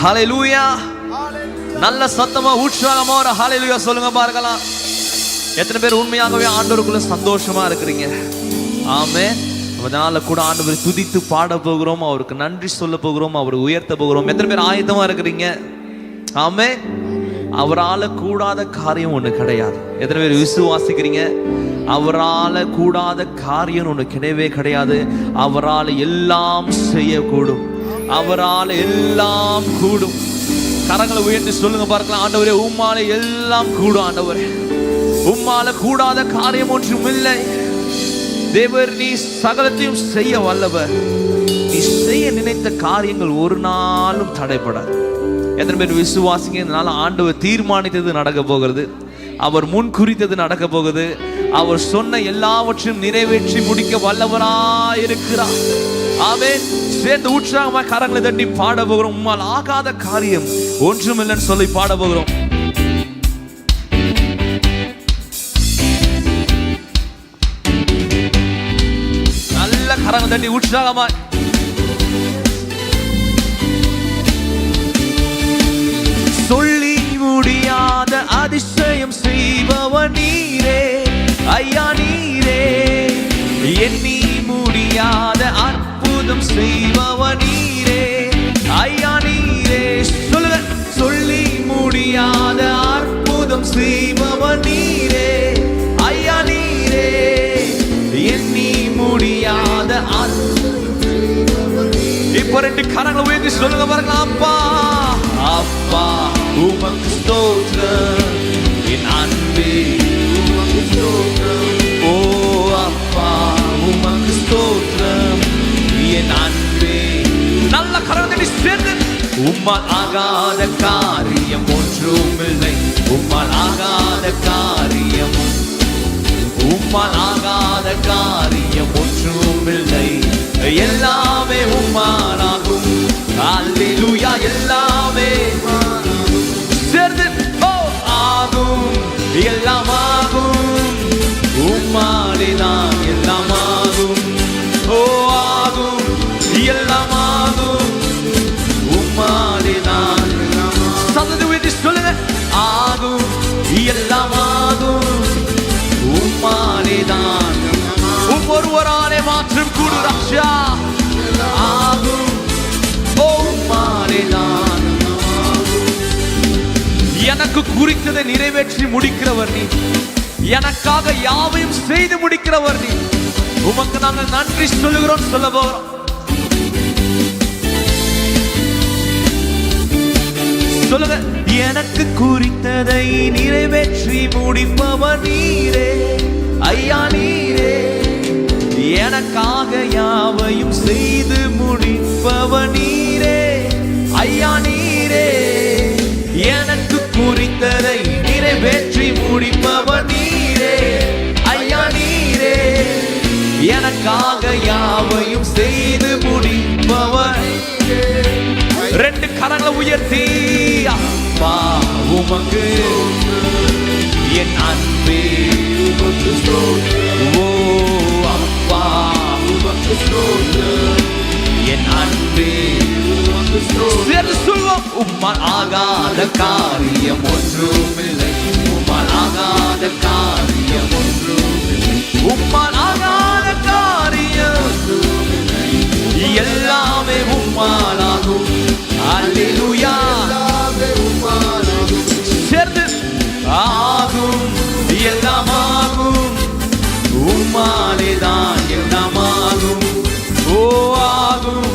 ஹல்லேலூயா. நல்ல சத்தமா உற்சாகமா ஒரு ஹல்லேலூயா சொல்லுங்க பார்க்கலாம். எத்தனை பேர் உண்மையாகவே ஆண்டவருக்குள்ள சந்தோஷமா இருக்கிறீங்க? ஆமென். அதனால கூட ஆண்டவரை துதித்து பாட போகிறோம், அவருக்கு நன்றி சொல்ல போகிறோம், அவரை உயர்த்த போகிறோம். எத்தனை பேர் ஆயத்தமா இருக்கிறீங்க? ஆமென். அவரால் கூடாத காரியம் ஒன்று கிடையாது. எத்தனை பேர் விசுவாசிக்கிறீங்க? அவரால் கூடாத காரியம் ஒன்று கிடையவே கிடையாது. அவரால் எல்லாம் செய்யக்கூடும், அவரால் எல்லாம் கூடும். கரங்களை உயர்த்தி சொல்லுங்க பார்க்கலாம். ஆண்டவரே, உம்மால எல்லாம் கூடும். ஆண்டவரே, உம்மால கூடாத காரியம் ஒன்றும் இல்லை. தேவர், நீ சகலத்தையும் செய்ய வல்லவர். நீ செய்ய நினைத்த காரியங்கள் ஒரு நாளும் தடைப்படாது. எத்தனை பேர் விசுவாசிங்க? இதனால ஆண்டவர் தீர்மானித்தது நடக்க போகிறது, அவர் முன் குறித்தது நடக்க போகுது. அவர் சொன்ன எல்லாவற்றையும் நிறைவேற்றி முடிக்க வல்லவராய் இருக்கிறார். ஆமென். சேர்ந்து உற்சாகமாக கரங்களை தட்டி பாட போகிறோம். உம்மால் ஆகாத காரியம் ஒன்றும் இல்லைன்னு சொல்லி பாட போகிறோம். நல்ல கரங்களை தட்டி உற்சாகமா சொல்லி முடியாத அதிசயம் செய்பவர் நீரே ஐயா, நீரே. எண்ணி முடியாத அற்புதம் செய்பவர் நீரே ஐயா, நீரே. சொல்லுங்க. சொல்லி முடியாத அற்புதம் செய்பவர் நீரே ஐயா, நீரே. எண்ணி முடியாத இப்ப ரெண்டு கரங்களை உயர்த்தி சொல்லுங்க பாருங்க. அப்பா, அப்பா உமக்கு ஸ்தோத்திரம், என் அன்பே உமக்கு ஸ்தோத்திரம். ஓ அப்பா உமக்கு ஸ்தோத்திரம், என் அன்பே. நல்ல கரங்களை சேர்ந்து. உம்மால் ஆகாத காரியம் ஒன்றும் இல்லை, உம்மால் ஆகாத காரியம், உம்மால் ஆகாத காரியம் ஒன்றும் இல்லை. எல்லாமே உம்மாலாகும். அல்லேலூயா. எல்லாமே சேர்ந்து ஆகும், எல்லாம் ஆகும். உம்மாலே தான் எல்லாம் ஆகும். ஓ ஆகும், எல்லாம் ஆகும். உம்மாலே தான் சத்தத்தை உயர்த்தி சொல்லுங்க. ஆகும், எல்லாம் ஆகும். உம்மாலே தான். ஒருவராலே மாற்றம் கூடு ராஜா. ஆகும், ஓ உம்மாலே தான். எனக்கு குறித்ததை நிறைவேற்றி முடிக்கிறவர் நீ, எனக்காக யாவையும் செய்து முடிக்கிறவர் நீ. உமக்கு நாங்கள் நன்றி சொல்லுகிறோம், சொல்ல போகிறோம். சொல்லுங்க. எனக்கு குறித்ததை நிறைவேற்றி முடிப்பவர் நீரே ஐயா, நீரே. எனக்காக யாவையும் செய்து முடிப்பவர் நீரே ஐயா, நீரே. எனக்கு குறித்ததை நிறைவேற்றி முடிப்பவர் நீரே ஐயா, நீரே. எனக்காக யாவையும் செய்து முடிப்பவர். ரெண்டு கரங்களை உயர்த்தி. அப்பா உமக்கு என் அன்பே உமக்கு ஸ்தோத்திரம். ஓ அப்பா உமக்கு ஸ்தோத்திரம், என் அன்பே உமக்கு ஸ்தோத்திரம். சேர்ந்து சொல்வோம். உம்மால் ஆகாத காரியம் ஒன்றும் இல்லை, உம்மால் ஆகாத காரியம் ஒன்றும் இல்லை. உம்மால் ஆகாத காரியம் ஒன்றும் இல்லை. எல்லாமே உம்மாலாகும். அல்லேலூயா. எல்லாமே உம்மாலாகும். சேர்ந்து ஆகும், எல்லாம் ஆகும். உம்மாலே தான் எல்லாம் ஆகும். ஓ ஆகும்,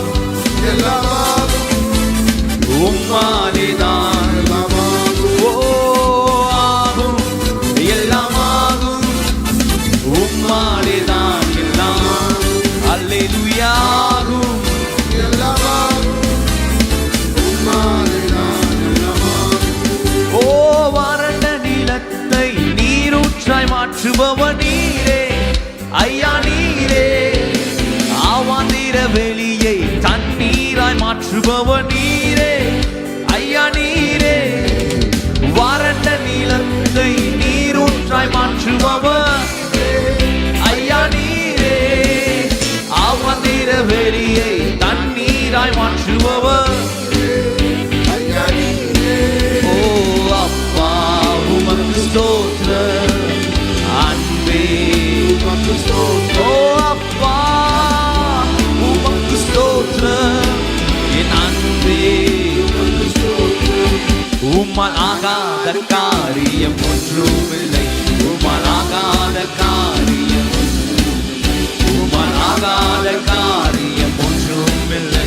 எல்லாம் ஆகும். உம்மாலே தான் எல்லாம் ஆகும். ஓ ஆகும், எல்லாம் ஆகும். உம்மாலே தான் எல்லாம் ஆகும். அல்லேலூயா. ஆகும், எல்லாம் ஆகும். உம்மாலே தான் எல்லாம் ஆகும். ஓ வறண்ட நிலத்தை நீரூற்றாய் மாற்றுபவர் நீரே ஐயா, நீரே. ஆவாந்திர வெளியை தண்ணீராய் மாற்றுபவர் நீரே ஐயா, நீரே. வறண்ட நிலத்தை நீரூற்றாய் மாற்றுபவர் ஐயா, நீரே. ஆவாந்திர வெளியை தண்ணீராய் மாற்றுபவர் உம்மால் ஆகாத காரியம் ஒன்றுமில்லை. உம்மால் ஆகாத காரியம், உம்மால் ஆகாத காரியம் ஒன்றுமில்லை.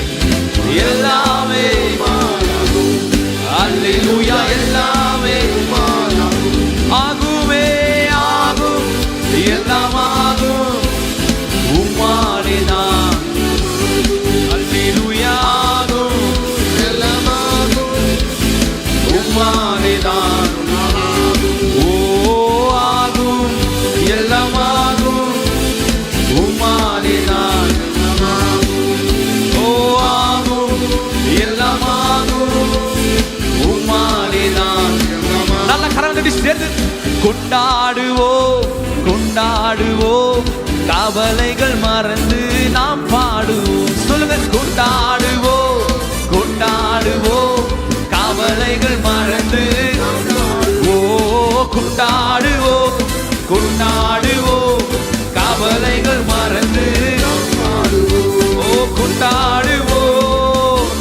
எல்லாமே அல்லேலூயா, எல்லாமே ஆகுமே ஆகும், எல்லாம் ஆகும் உம்மாலேதான். அல்லேலூயா, ஆகும் எல்லாம் ஆகும் உம்மாலேதான். ஓ ஆகும் எல்லாம் ஆகும் உம்மாலேதான். ஓ ஆகும் எல்லாம் ஆகும் உம்மாலேதான். நல்ல கரங்களை சேர்ந்து கொண்டாடுவோம் கொண்டாடுவோம், கவலைகள் மறந்து நாம் பாடுவோம். சொல்லுங்க, கொண்டாடுவோம் கொண்டாடுவோம், கவலைகள் மறந்து. ஓ கொண்டாடுவோம் கொண்டாடுவோம், கவலைகள் மறந்து. ஓ கொண்டாடுவோம்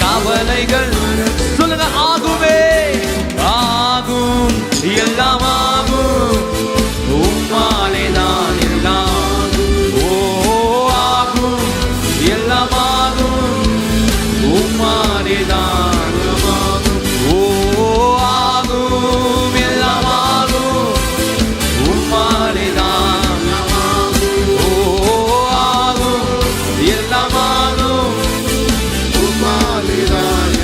கவலைகள். சொல்லுங்க, ஆகுமே ஆகும் எல்லாம் ஆகும் உம்மாலேதான் எல்லாம். ஓ ஆகும் எல்லாம் ஆகும் உம்மாலேதான். ஓ ஆகும் எல்லாம் ஆகும் உம்மாலேதான். ஓ ஆகும் எல்லாம் ஆகும் உம்மாலேதான்.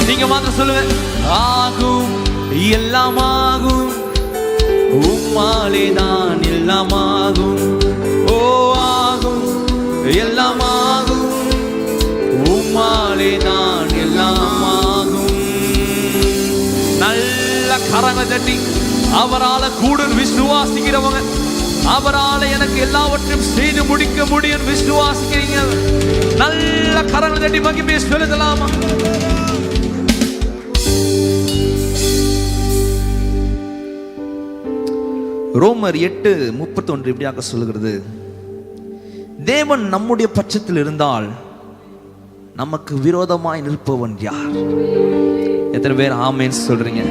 நீங்க மாத்திரம் சொல்லுங்க, ஆகும் எல்லாம் ஆகும் உம்மாலேதான் எல்லாம் ஆகும். ஓ ஆகும் எல்லாம் ஆகும் உம்மாலேதான் எல்லாம் ஆகும். நல்ல கரங்களை தட்டி அவரால கூட விசுவாசிக்கிறவங்க, அவரால எனக்கு எல்லாவற்றையும் செய்து முடிக்க முடியும் விசுவாசிக்கிறீங்க, நல்ல கரங்களை தட்டி மகிமையை செலுத்தலாமா? ரோமர் 8:31 இப்படியாக சொல்லுகிறது, தேவன் நம்முடைய பட்சத்தில் இருந்தால் நமக்கு விரோதமாய் நிற்பவன் யார்? எத்தனை பேர் ஆமேன் சொல்றீங்க?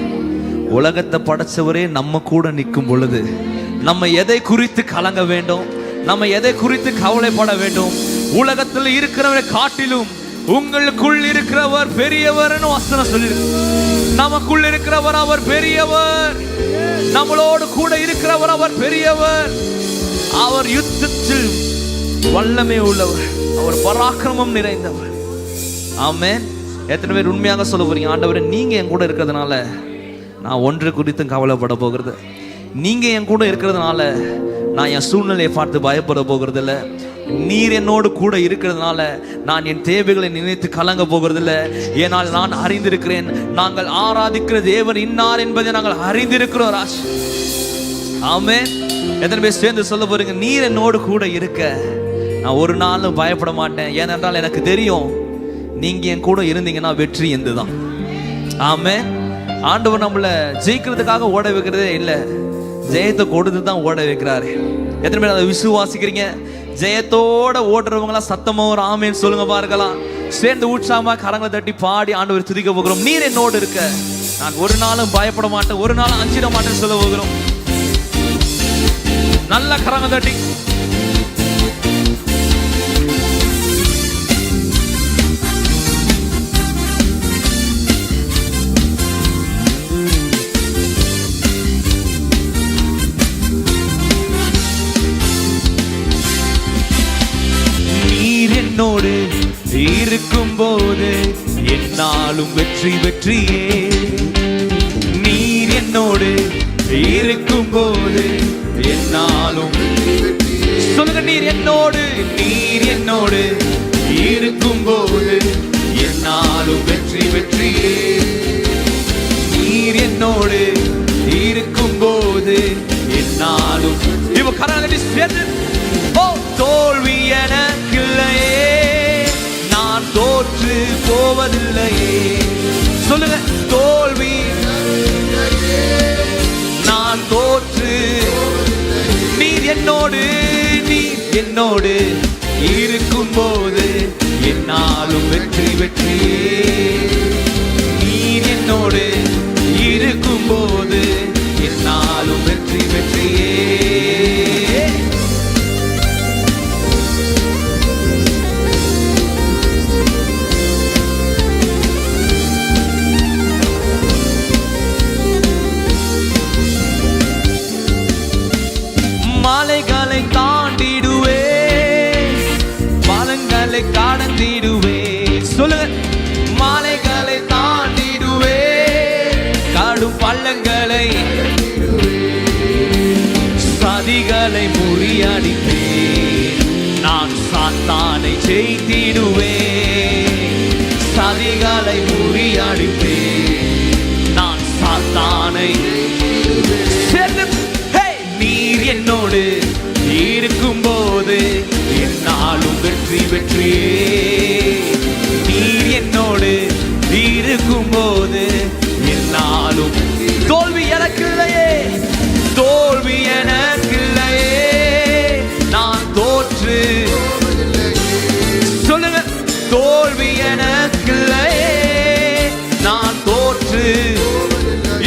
உலகத்தை படைச்சவரே நம்ம கூட நிற்கும் பொழுது நம்ம எதை குறித்து கலங்க வேண்டும்? நம்ம எதை குறித்து கவலைப்பட வேண்டும்? உலகத்தில் இருக்கிறவரை காட்டிலும் உங்களுக்குள் இருக்கிறவர் பெரியவர் வசனம் சொல்லிருக்கு. நமக்குள் இருக்கிறவர் அவர் பெரியவர், நம்மளோடு கூட இருக்கிறவர் அவர் பெரியவர். அவர் யுத்தத்தில் வல்லமை உள்ளவர், அவர் பராக்கிரமம் நிறைந்தவர். ஆமென். எத்தனை பேர் உண்மையாக சொல்ல போறீங்க, ஆண்டவரே நீங்க என் கூட இருக்கிறதுனால நான் ஒன்று குறித்தும் கவலைப்பட போகிறது, நீங்க என் கூட இருக்கிறதுனால நான் என் சூழ்நிலையை பார்த்து பயப்பட போகிறது இல்லை, நீர் என்னோடு கூட இருக்கிறதுனால நான் என் தேவைகளை நினைத்து கலங்க போகிறதில்லை. ஏனால் நான் அறிந்திருக்கிறேன், நாங்கள் ஆராதிக்கிற தேவன் இன்னார் என்பதை நாங்கள் அறிந்திருக்கிறோம். ராஜ் ஆமென். எத்தனை பேர் சேர்ந்து சொல்ல போறீங்க, நீர் என்னோடு கூட இருக்க நான் ஒரு நாளும் பயப்பட மாட்டேன். ஏனென்றால் எனக்கு தெரியும் நீங்க என் கூட இருந்தீங்கன்னா வெற்றி என்றுதான். ஆமென். ஆண்டவர் நம்மளை ஜெயிக்கிறதுக்காக ஓட வைக்கிறதே இல்லை, ஜெயத்தை கொடுத்து தான் ஓட வைக்கிறாரு. எத்தனை பேர் அதை விசுவாசிக்கிறீங்க? ஜெயத்தோட ஓடுறவங்களாம் சத்தமா ஒரு ஆமேன் சொல்லுங்க பார்க்கலாம். சேர்ந்து உற்சாகமா கரங்களை தட்டி பாடி ஆண்டவர் துதிக்க போகிறோம். நீர் என்னோடு இருக்க நான் ஒரு நாளும் பயப்பட மாட்டேன், ஒரு நாளும் அஞ்சிட மாட்டேன்னு சொல்ல போகிறோம். நல்ல கரங்களை தட்டி என்னோடு இருக்கும் போது என்னாலும் வெற்றி வெற்றியே. நீர் என்னோடு இருக்கும் போது என்னாலும் சொல்லுங்க, நீர் என்னோடு இருக்கும் போது என்னாலும் வெற்றி வெற்றியே. நீர் என்னோடு இருக்கும் போது என்னாலும் இவ கரங்களை சேர்ந்து தோல்வி எனக்கில்லையே, நான் தோற்று போவதில்லையே. சொல்லுங்க, தோல்வி நான் தோற்று. நீர் என்னோடு இருக்கும் போது என்னாலும் வெற்றி வெற்றியே. நீர் வாழ்ந்திடுவே. சொல்லுங்க. மலைகளை தாண்டிடுவே, கடும் பள்ளங்களை சதிகளை முறியடிப்பே, நான் சாத்தானை ஜெயித்திடுவே. சதிகளை முறியடிப்பே, நான் சாத்தானை. நீர் என்னோடு இருக்கும் போது என்னாலும் வெற்றி வெற்றியே. நீர் என்னோடு இருக்கும் போது என்னாலும். தோல்வி எனக்கில்லையே, தோல்வி எனக்கில்லையே, நான் தோற்று. சொல்லுங்க. தோல்வி எனக்கில்லையே, நான் தோற்று.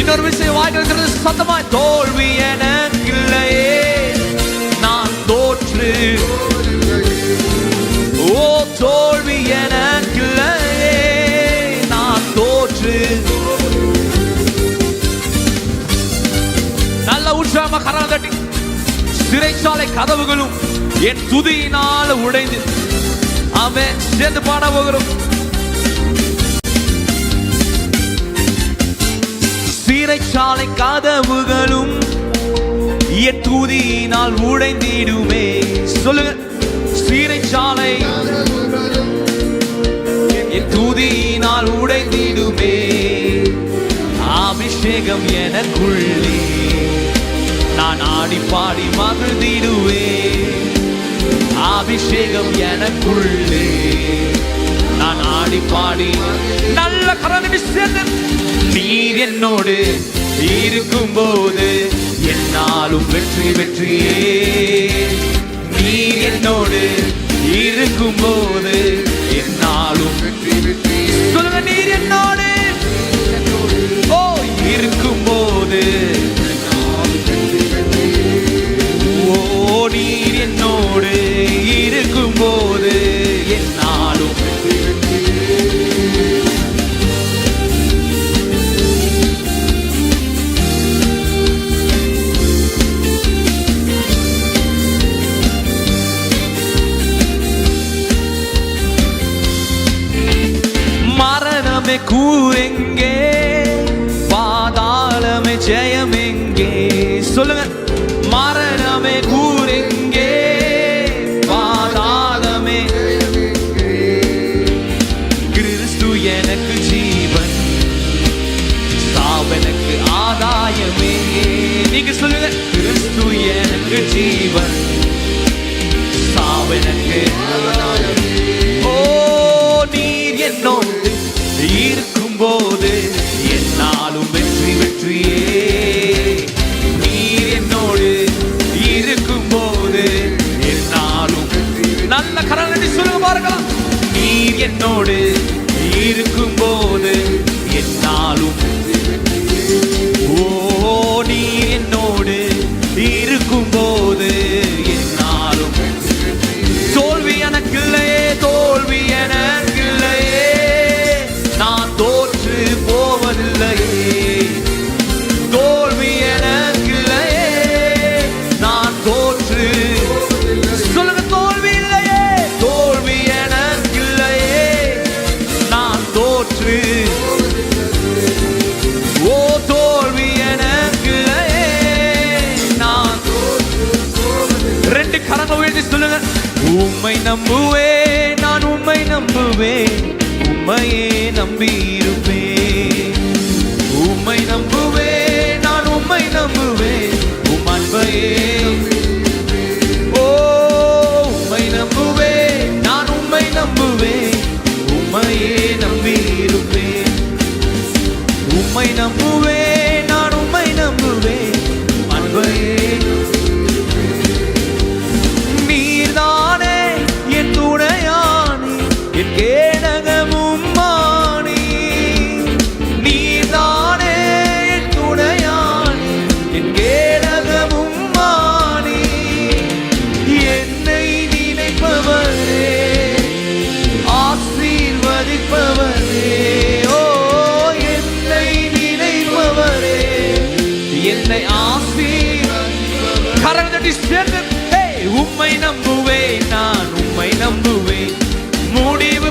இன்னொரு விஷயம் வாய்க்கிறது சத்தமா. தோல்வி எனக்கில்லையே, நான் தோற்று. ஓ தோல்வி எனக்கில்லையே, நான் தோற்று. நல்ல உற்சாகமா கரம் தட்டி. சிறைச்சாலை கதவுகளும் என் துதியினால் உடைந்து. ஆமென். சேர்ந்து பாட போகிறோம். சிறைச்சாலை கதவுகளும் என் துதியினால் உடைந்திடுமே. சொல்லுங்க. சிறைச்சாலை என் துதியினால் உடைந்திடுமே. அபிஷேகம் எனக்குள்ளே, நான் ஆடி பாடி மகிழ்ந்திடுவே. அபிஷேகம் எனக்குள்ளே, நான் ஆடி பாடி. நல்ல கரங்களை சேர்ந்து. நீர் என்னோடு இருக்கும் போது என்னாலும் வெற்றி வெற்றியே. நீர் என்னோடு இருக்கும் போது என்னாலும் வெற்றி வெற்றியே. சொல்லுங்க. நீர் என்னோடு ஓ இருக்கும் போது. ஓ நீர் என்னோடு இருக்கும் போது என்னாலும். மரணமே கூரெங்கே, பாதாளமே ஜெயமெங்கே. சொல்லுங்க. மரணமே கூரெங்கே, பாதாளமே. கிறிஸ்து எனக்கு ஜீவன், சாவெனக்கு ஆதாயமே. நீங்க சொல்லுங்க. கிறிஸ்து எனக்கு ஜீவன், சாவெனக்கு ஆதாயமே. ஓ நீர் என்னோடு இருக்கும் போது என்னாலும் வெற்றி வெற்றியே. நீர் என்னோடு இருக்கும் போது என்னாலும். நல்ல கரங்களை சொல்லுங்க பாருங்களா. நீர் என்னோடு இருக்கும் போது என்னாலும். ஓ நீர் என்னோடு இருக்கும் போது என்னாலும். தோல்வி எனக்கில்லையே, தோல்வி எனக்கில்லையே, நான் தோற்று போவதில்லையே. தோல்வி எனக்கில்லையே, நான் தோற்று. சொல்லுங்க. தோல்வி இல்லையே, தோல்வி எனக்கில்லையே, நான் தோற்று. ஓ தோல்வி எனக்கில்லையே, நான் ரெண்டு கரங்களை உயர்த்தி சொல்லுங்க. உம்மை நம்புவேன், நான் உம்மை நம்புவேன், உம்மையே நம்பியிருப்பேன். உம்மை நம்புவேன், நான் உம்மை நம்புவேன், உம் அன்பையே. ஓ உம்மை நம்புவேன், நான் உம்மை நம்புவேன், உம்மையே நம்பியிருப்பேன். உம்மை நம்புவேன், நான் உம்மை நம்புவேன், அன்பையே. நீர்தானே என் துணையானே, என் கேடகமும் மானே. நீர்தானே என் துணையானே, என் கேடகமும் மானே. என்னை நினைப்பவரே, ஆசீர்வதிப்பவரே. ஓ என்னை நினைப்பவரே, என்னை ஆசீர்வதிப்பவரே. கரங்களை தட்டி சேர்ந்து. உம்மை நம்புவேன், நான் உம்மை நம்புவேன், முடிவு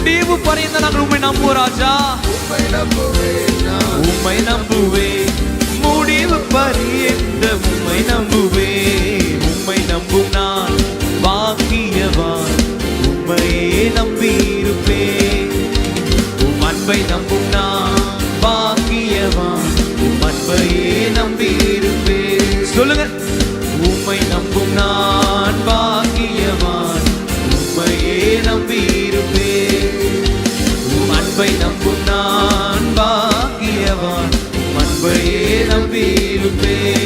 முடிவு பரியந்த நாங்கள் உம்மை நம்புவோம் ராஜா. உம்மை நம்புவேன் முடிவு பரியந்த உம்மை நம்புவேன். உம்மை நம்பும் நான் பாக்கியவான், உம்மையே நம்பியிருப்பேன். உம் அன்பை நம்பும் நான் பாக்கியவான், உம் அன்பையே நம்பியிருப்பேன். சொல்லுங்க. உம்மை நம்பும் நான் பாக்கியவான், உம்மையே நம்பியிருப்பேன். உம் அன்பை நம்பும் நான் பாக்கியவான், உம் அன்பையே நம்பியிருப்பேன்.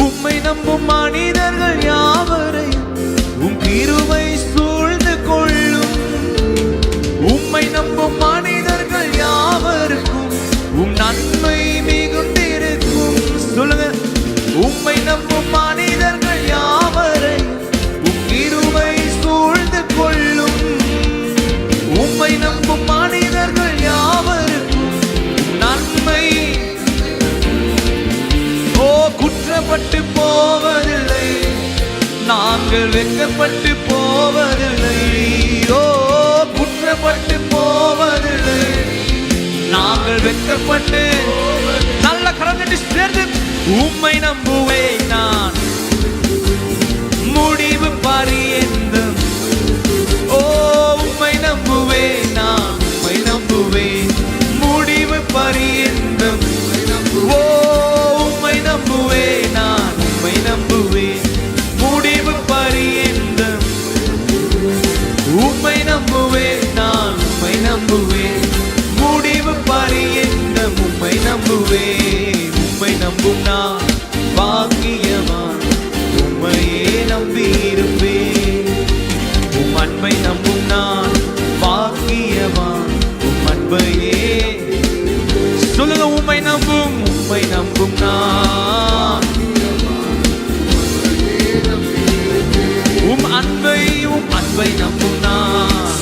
உம்மை நம்பும் மனிதர்கள் யாவரையும் உம் கிருபை சூழ்ந்து கொள்ளும். உம்மை நம்பும் மனிதர்கள் யாவருக்கும் உம் நன்மை மிகுந்திருக்கும். சொல்லுங்க. உம்மை நம்பும் மனிதர்கள் யாவரையும் உம் கிருபை சூழ்ந்து கொள்ளும். உம்மை நம்பும் மனிதர்கள் யாவருக்கும் நன்மை. ஓ, குற்றப்பட்டு போவதில்லை, நாங்கள் வெட்கப்பட்டு போவதில்லை. ஓ, குற்றப்பட்டு போவதில்லை, நாங்கள் வெட்கப்பட்டு. நல்ல கரந்தட்டி சேர்ந்து உம்மை நம்புவேன் நான் முடிவு பரியந்தம். ஓ, உம்மை நம்புவேன் நான், உம்மை நம்புவேன் முடிவு பரியந்தம். ஓ, உம்மை நம்புவேன் நான், உம்மை நம்புவேன் முடிவு பரியந்தம். உம்மை நம்புவேன் நான், உம்மை நம்புவேன் முடிவு பரியந்தம். உம்மை நம்புவேன். உம்மை நம்பும் நான் பாக்கியவான், உம்மையே நம்பியிருப்பேன். உம் அன்பை நம்பும் நான் பாக்கியவான், உம் அன்பையே. சொல்லுங்க. உம்மை நம்பும், உம்மை நம்பும் நான் உம் அன்பை, உம் அன்பை நம்பும் நான்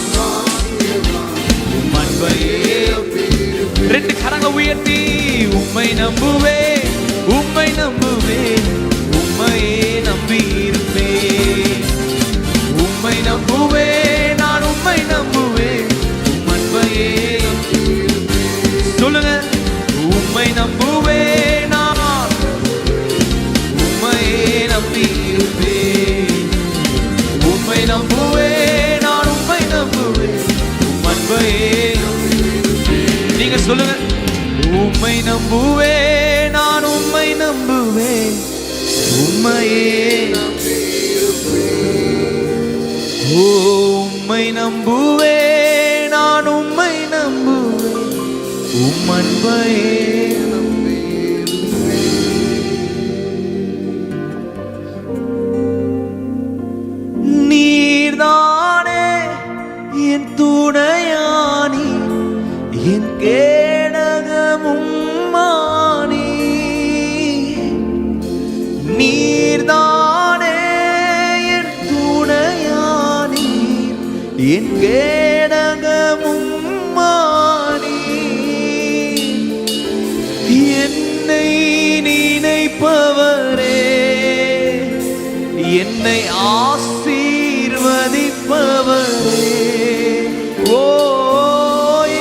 உம் அன்பையே. ரெண்டு கரங்களை உயர்த்தி உம்மை நம்புவேன், உம்மை நம்புவேன், உம்மையே நம்பியிருப்பேன். உம்மை நம்புவேன் நான், உம்மை நம்புவேன், உம் அன்பையே. சொல்லுங்க. உம்மை நம்புவேன் நான், உம்மையே நம்பியிருப்பேன். உம்மை நம்புவேன் நான், உம்மை நம்புவேன், உம் அன்பையே. நீங்க சொல்லுங்க. உம்மை நம்புவேன் நான், உம்மை நம்புவேன், உம்மையே. உம்மை நம்புவேன் நான், உம்மை நம்புவேன், உம் அன்பையே. நீர்தானே என் துணையானி, என் கேடகமும் மானி. நீர்தானே என் துணையானி, என் கேடகமும் மானி. என்னை நினைப்பவரே, என்னை ஆசீர்வதிப்பவரே. ஓ,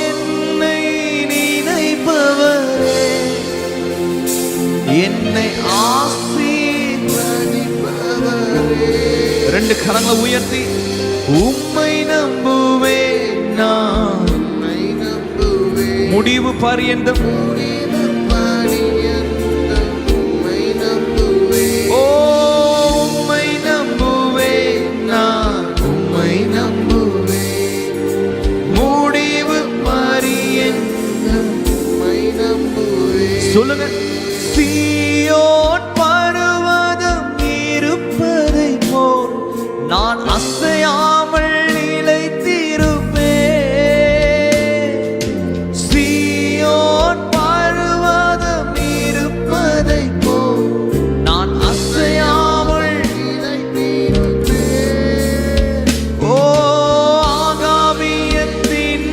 என்னை நினைப்பவரே, என்னை ஆசீர்வதிப்பவரே. ரெண்டு கரங்களை உயர்த்தி உம்மை நம்புவேன் நான், முடிவு பரியந்தம். ஓ, உம்மை நம்புவேன் நான், உம்மை நம்புவேன் முடிவு பரியந்தம். சொல்லுங்க. சீயோன் பர்வதம் இருப்பதை போல் நான் அசையாமல் நிலைத்திருப்பேன். சீயோன் பர்வதம் இருப்பதை போல் நான் அசையாமல் நிலைத்திருப்பேன். ஓ, ஆகாமியத்தின்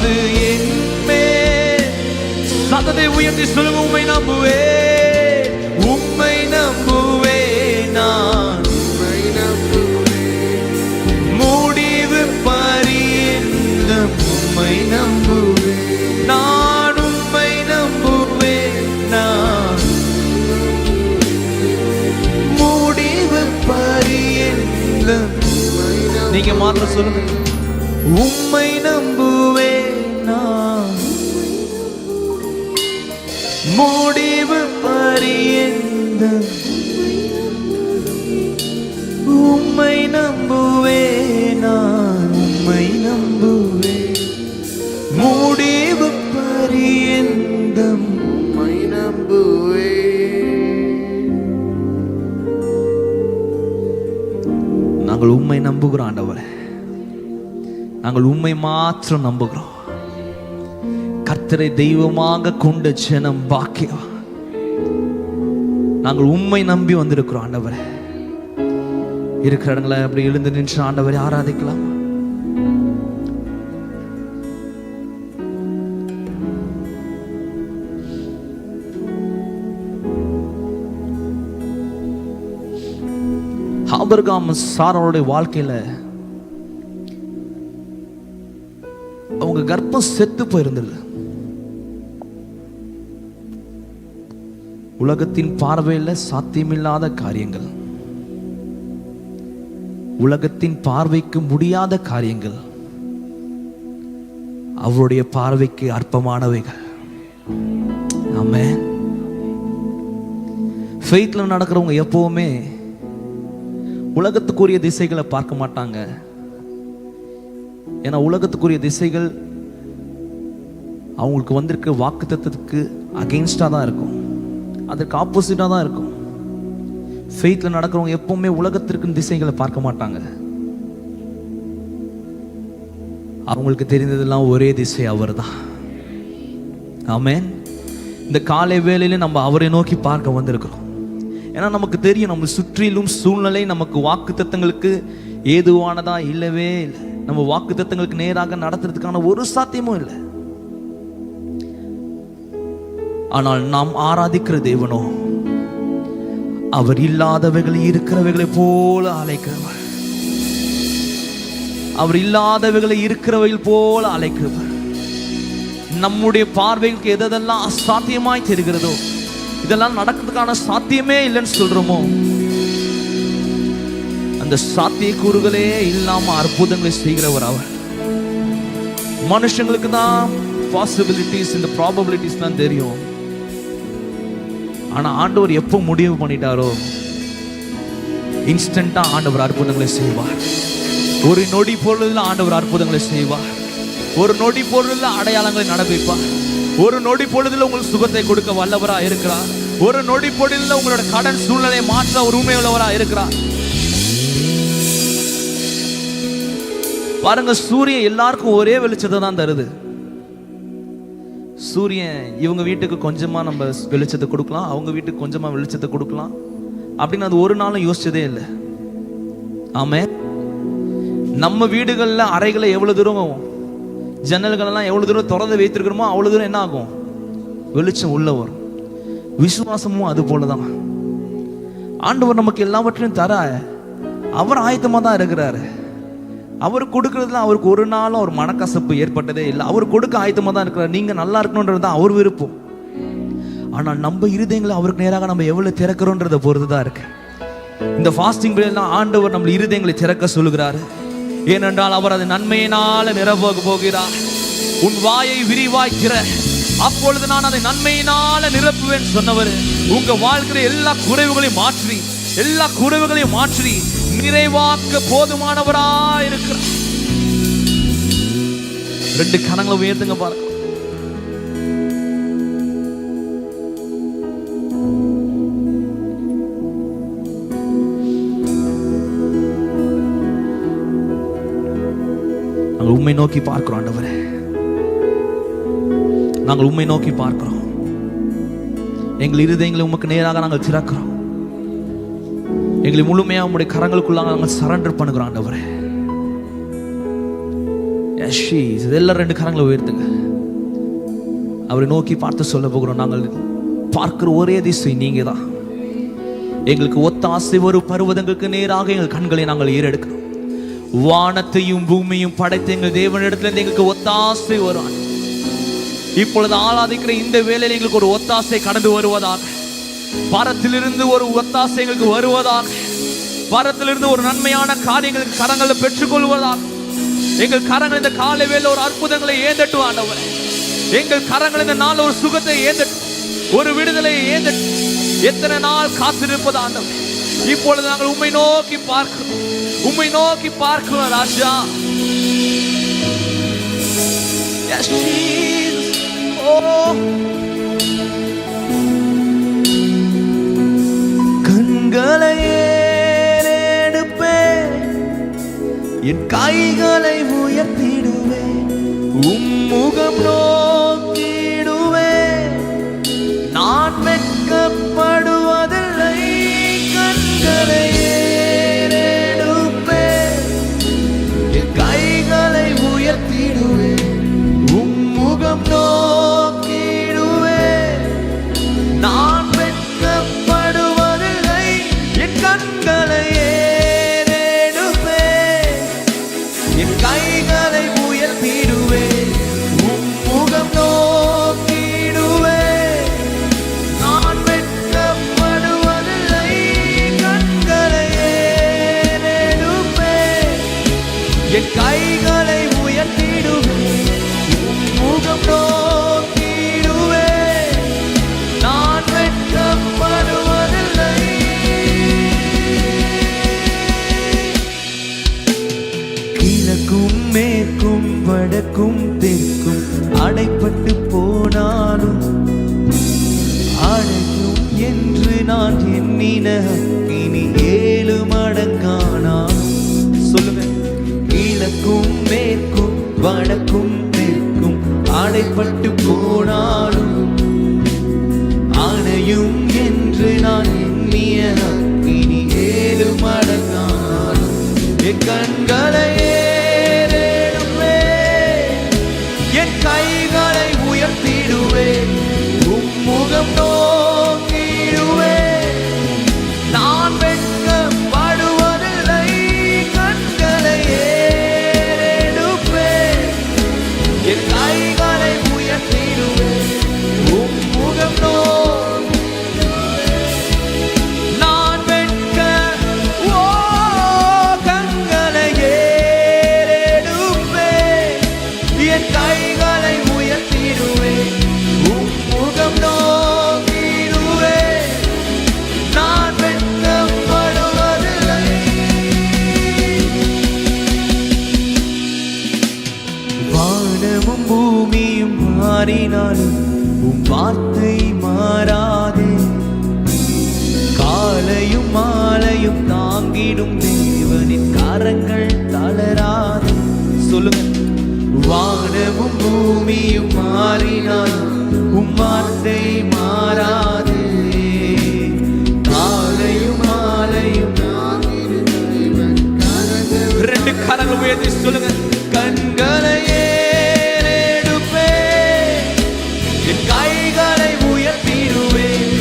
அது என்மே சத்தத்தை உயர்த்தி சொல்லுங்க. உம்மை நம்புவேன், உம்மை நம்புவேன், நான் உம்மை நம்புவேன், முடிவு பரியந்தம் உம்மை நம்புவேன், நான் உம்மை நம்புவேன், நான் முடிவு பரியந்தம். நீங்க மாத்திரம் சொல்லுங்க. உம்மை நம்புவேன், நான் முடிவு பரியந்தம் உம்மை நம்புவேன், நான் உம்மை நம்புவேன், முடிவு பரியந்தம் உம்மை நம்புவேன். நாங்கள் உம்மை நம்புகிறோம் ஆண்டவரே, நாங்கள் உம்மை மாத்திரம் நம்புகிறோம். கர்த்தரை தெய்வமாக கொண்ட ஜனம் பாக்கியம். நாங்கள் உம்மை நம்பி வந்திருக்கிறோம் ஆண்டவரே. இருக்கிற இடங்களை அப்படி எழுந்து நின்று ஆண்டவரை ஆராதிக்கலாம். ஆபிரகாம் சாராளுடைய வாழ்க்கையில அவங்க கர்ப்பம் செத்து போயிருந்தது. உலகத்தின் பார்வையில் சாத்தியமில்லாத காரியங்கள், உலகத்தின் பார்வைக்கு முடியாத காரியங்கள் அவருடைய பார்வைக்கு அற்பமானவைகள். ஆமென். ஃபெய்த்ல நடக்கிறவங்க எப்பவுமே உலகத்துக்குரிய திசைகளை பார்க்க மாட்டாங்க. ஏன்னா உலகத்துக்குரிய திசைகள் அவங்களுக்கு வந்திருக்க வாக்குத்தத்தத்துக்கு அகெயின்ஸ்டா தான் இருக்கும், அதற்கு ஆப்போசிட்டா தான் இருக்கும். ஃபெய்த்ல நடக்கிறவங்க எப்பவுமே உலகத்திற்கு திசைகளை பார்க்க மாட்டாங்க. அவங்களுக்கு தெரிந்ததெல்லாம் ஒரே திசை அவர் தான். ஆமென். இந்த காலை வேளையில நம்ம அவரை நோக்கி பார்க்க வந்திருக்கிறோம். ஏன்னா நமக்கு தெரியும் நம்ம சுற்றிலும் சூழ்நிலை நமக்கு வாக்குத்தத்தங்களுக்கு ஏதுவானதா இல்லவே இல்லை. நம்ம வாக்குத்தத்தங்களுக்கு நேராக நடத்துறதுக்கான ஒரு சாத்தியமும் இல்லை. ஆனால் நாம் ஆராதிக்கிற தேவனோ அவர் இல்லாதவைகளை இருக்கிறவைகளை போல அழைக்கிறவர், அவர் இல்லாதவைகளை இருக்கிறவைகள் போல அழைக்கிறவர். நம்முடைய பார்வைகளுக்கு எதெல்லாம் அசாத்தியமாய் தெரிகிறதோ, இதெல்லாம் நடக்கிறதுக்கான சாத்தியமே இல்லைன்னு சொல்றோமோ, அந்த சாத்திய கூறுகளே இல்லாம அற்புதங்களை செய்கிறவர் அவர். மனுஷங்களுக்கு தான் பாசிபிலிட்டிஸ், இந்த ப்ராபபிலிட்டிஸ் தான் தெரியும். ஆனா ஆண்டவர் எப்போ முடிவு பண்ணிட்டாரோ இன்ஸ்டன்டா ஆண்டவர் அற்புதங்களை செய்வார். ஒரு நொடி பொருளில் ஆண்டவர் அற்புதங்களை செய்வார். ஒரு நொடி பொருளில் அடையாளங்களை நடப்பிப்பார். ஒரு நொடி பொழுதுல உங்களுக்கு சுகத்தை கொடுக்க வல்லவரா இருக்கிறார். ஒரு நொடி பொழுதுல உங்களோட கடன் சூழ்நிலையை மாற்ற ஒரு உண்மையுள்ளவரா இருக்கிறார். பாருங்க, சூரியன் எல்லாருக்கும் ஒரே வெளிச்சத்தை தான் தருது. சூரியன் இவங்க வீட்டுக்கு கொஞ்சமா நம்ம வெளிச்சத்தை கொடுக்கலாம், அவங்க வீட்டுக்கு கொஞ்சமா வெளிச்சத்தை கொடுக்கலாம் அப்படின்னு அது ஒரு நாளும் யோசிச்சதே இல்லை. ஆமே. நம்ம வீடுகள்ல அறைகளை எவ்வளவு தூரம், ஜன்னல்கள் எல்லாம் எவ்வளவு தூரம் திறந்து வைத்திருக்கிறோமோ அவ்வளவு தூரம் என்ன ஆகும், வெளிச்சம் உள்ள வரும். விசுவாசமும் அது போலதான். ஆண்டவர் நமக்கு எல்லாவற்றையும் தர அவர் ஆயத்தமா தான் இருக்கிறாரு. அவர் கொடுக்கறதுல அவருக்கு ஒரு நாளும் ஒரு மனக்கசப்பு ஏற்பட்டதே இல்லை. அவர் கொடுக்க ஆயத்தமா தான் இருக்கிறார். நீங்க நல்லா இருக்கணும்ன்றது தான் அவர் விருப்பம். ஆனா நம்ம இருதயங்களை அவருக்கு நேராக நம்ம எவ்வளவு திறக்கிறோன்றத பொறுத்துதான் இருக்கு. இந்த ஃபாஸ்டிங் பீரியட்ல ஆண்டவர் நம்ம இருதயங்களை திறக்க சொல்லுகிறாரு. ஏனென்றால் அவர் அது நன்மையினால நிரப்ப போகிறார். உன் வாயை விரிவாய்க்கிற, அப்பொழுது நான் அதை நன்மையினால நிரப்புவேன் சொன்னவர் உங்க வாழ்க்கையில எல்லா குறைவுகளையும் மாற்றி, எல்லா குறைவுகளையும் மாற்றி நிறைவாக்க போதுமானவரா இருக்கிறார். ரெண்டு கரங்களை உயர்த்துங்க பாருங்க. நாங்கள் உம்மை நோக்கி பார்க்கிறோம் ஆண்டவரே, நாங்கள் உம்மை நோக்கி பார்க்கிறோம். எங்கள் இருதயங்களை உமக்கு நேராக நாங்கள் திறக்கிறோம். எங்களை முழுமையா உம்முடைய கரங்களுக்குள்ளாக நாங்கள் சரண்டர் பண்ணுகிறோம் ஆண்டவரே. எல்லாம் 2 கரங்களை உயர்த்துங்க. அவரை நோக்கி பார்த்து சொல்ல போகிறோம், நாங்கள் பார்க்கிற ஒரே திசை நீங்க தான். எங்களுக்கு ஒத்தாசை வரும் பர்வதங்களுக்கு நேராக எங்கள் கண்களை நாங்கள் ஏறெடுக்கிறோம். வானத்தையும் பூமியும் படைத்த எங்கள் தேவனிடத்திலிருந்து எங்களுக்கு ஒத்தாசை வரும். இப்பொழுது ஆராதிக்கிற இந்த வேளையில் எங்களுக்கு ஒரு ஒத்தாசை கடந்து வருவதாக, பரத்திலிருந்து ஒரு ஒத்தாசை எங்களுக்கு வருவதாக, பரத்திலிருந்து ஒரு நன்மையான காரியங்களுக்கு கரங்களை பெற்றுக்கொள்வதாக. எங்கள் கரங்கள் இந்த காலை வேளையில் ஒரு அற்புதங்களை ஏந்தட்டும் ஆண்டவரே. எங்கள் கரங்கள் இந்த நாள் ஒரு சுகத்தை ஏந்தட்டும், ஒரு விடுதலையை ஏந்தட்டும். எத்தனை நாள் காத்திருப்பது ஆண்டவரே, இப்பொழுது நாங்கள் உம்மை நோக்கி பார்க்கிறோம், உம்மை நோக்கி பார்க்கிறோம் ராஜா. கண்களை என் கைகளை உயர்த்திடுவேன், உம்முகம் நோக்கிடுவேன். நான் வெட்கப்படுவதில்லை, கண்களை ஏறெடுப்பேன், என் கைகளை உயர்த்திடுவேன், உம்முகம் நோக்கிடுவேன். நான் வெட்கப்படுவதில்லை, என் கண்களை கைகளை உயர்த்திடுவேன், உம்முகம் நோக்கிடுவேன். நான் வெட்கப்படுவதில்லை, கண்களை ஏறெடுப்பேன், என் கைகளை உயர்த்திடுவேன், உம்முகம் நோக்கிடுவேன். நான் வெட்கப்படுவதில்லை. கிழக்கும் மேற்கும் வடக்கும் தெற்கும் அடைப்பட்டு போனாலும் அடையும் என்று நான் எண்ணின இனி 7 மடங்கானாலும். சொல்லுங்க. கிழக்கும் மேற்கும் வடக்கும் தெற்கும் அடைப்பட்டு போனாலும் அடையும் என்று நான் எண்ணிய இனி 7 மடங்கானாலும் என் கண்களை கைகளை உயர்த்திடுவேன், உம்முகம் நோக்கிடுவேன். நான் வெட்கப்படுவதில்லை, கண்களை ஏறெடுப்பேன், என் கைகளை உயர்த்திடுவேன், உம்முகம் நான் கண்களை ஏறெடுப்பேன், என் கைகளை உயர்த்திடுவேன், உம்முகம் நோக்கிடுவேன். நான் வெட்கப்படுவதில்லை. வானமும் பூமியும் மாறினாலும் உம் வார்த்தை மாறாதே. காலையும் மாலையும் தாங்கிடும் தேவனின் கரங்கள் தளராதே. சொல்லுங்க. வானமும் பூமியும் மாறினாலும் உம் வார்த்தை மாறாதே. காலையும் மாலையும் தாங்கிடும் தேவன் கரங்கள். 2 கரங்கள் உயர்த்தி சொல்லுங்க. கண்களை ஏறெடுப்பேன், என் கைகளை உயர்த்திடுவேன்,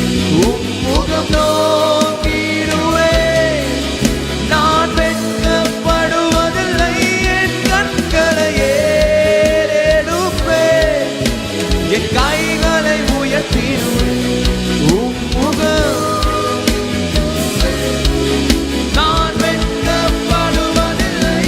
உம்முகம் நோக்கிடுவேன். நான் வெட்கப்படுவதில்லை, என் கண்களை ஏறெடுப்பேன், என் கைகளை உயர்த்திடுவேன், உம்முகம் நான் வெட்கப்படுவதில்லை.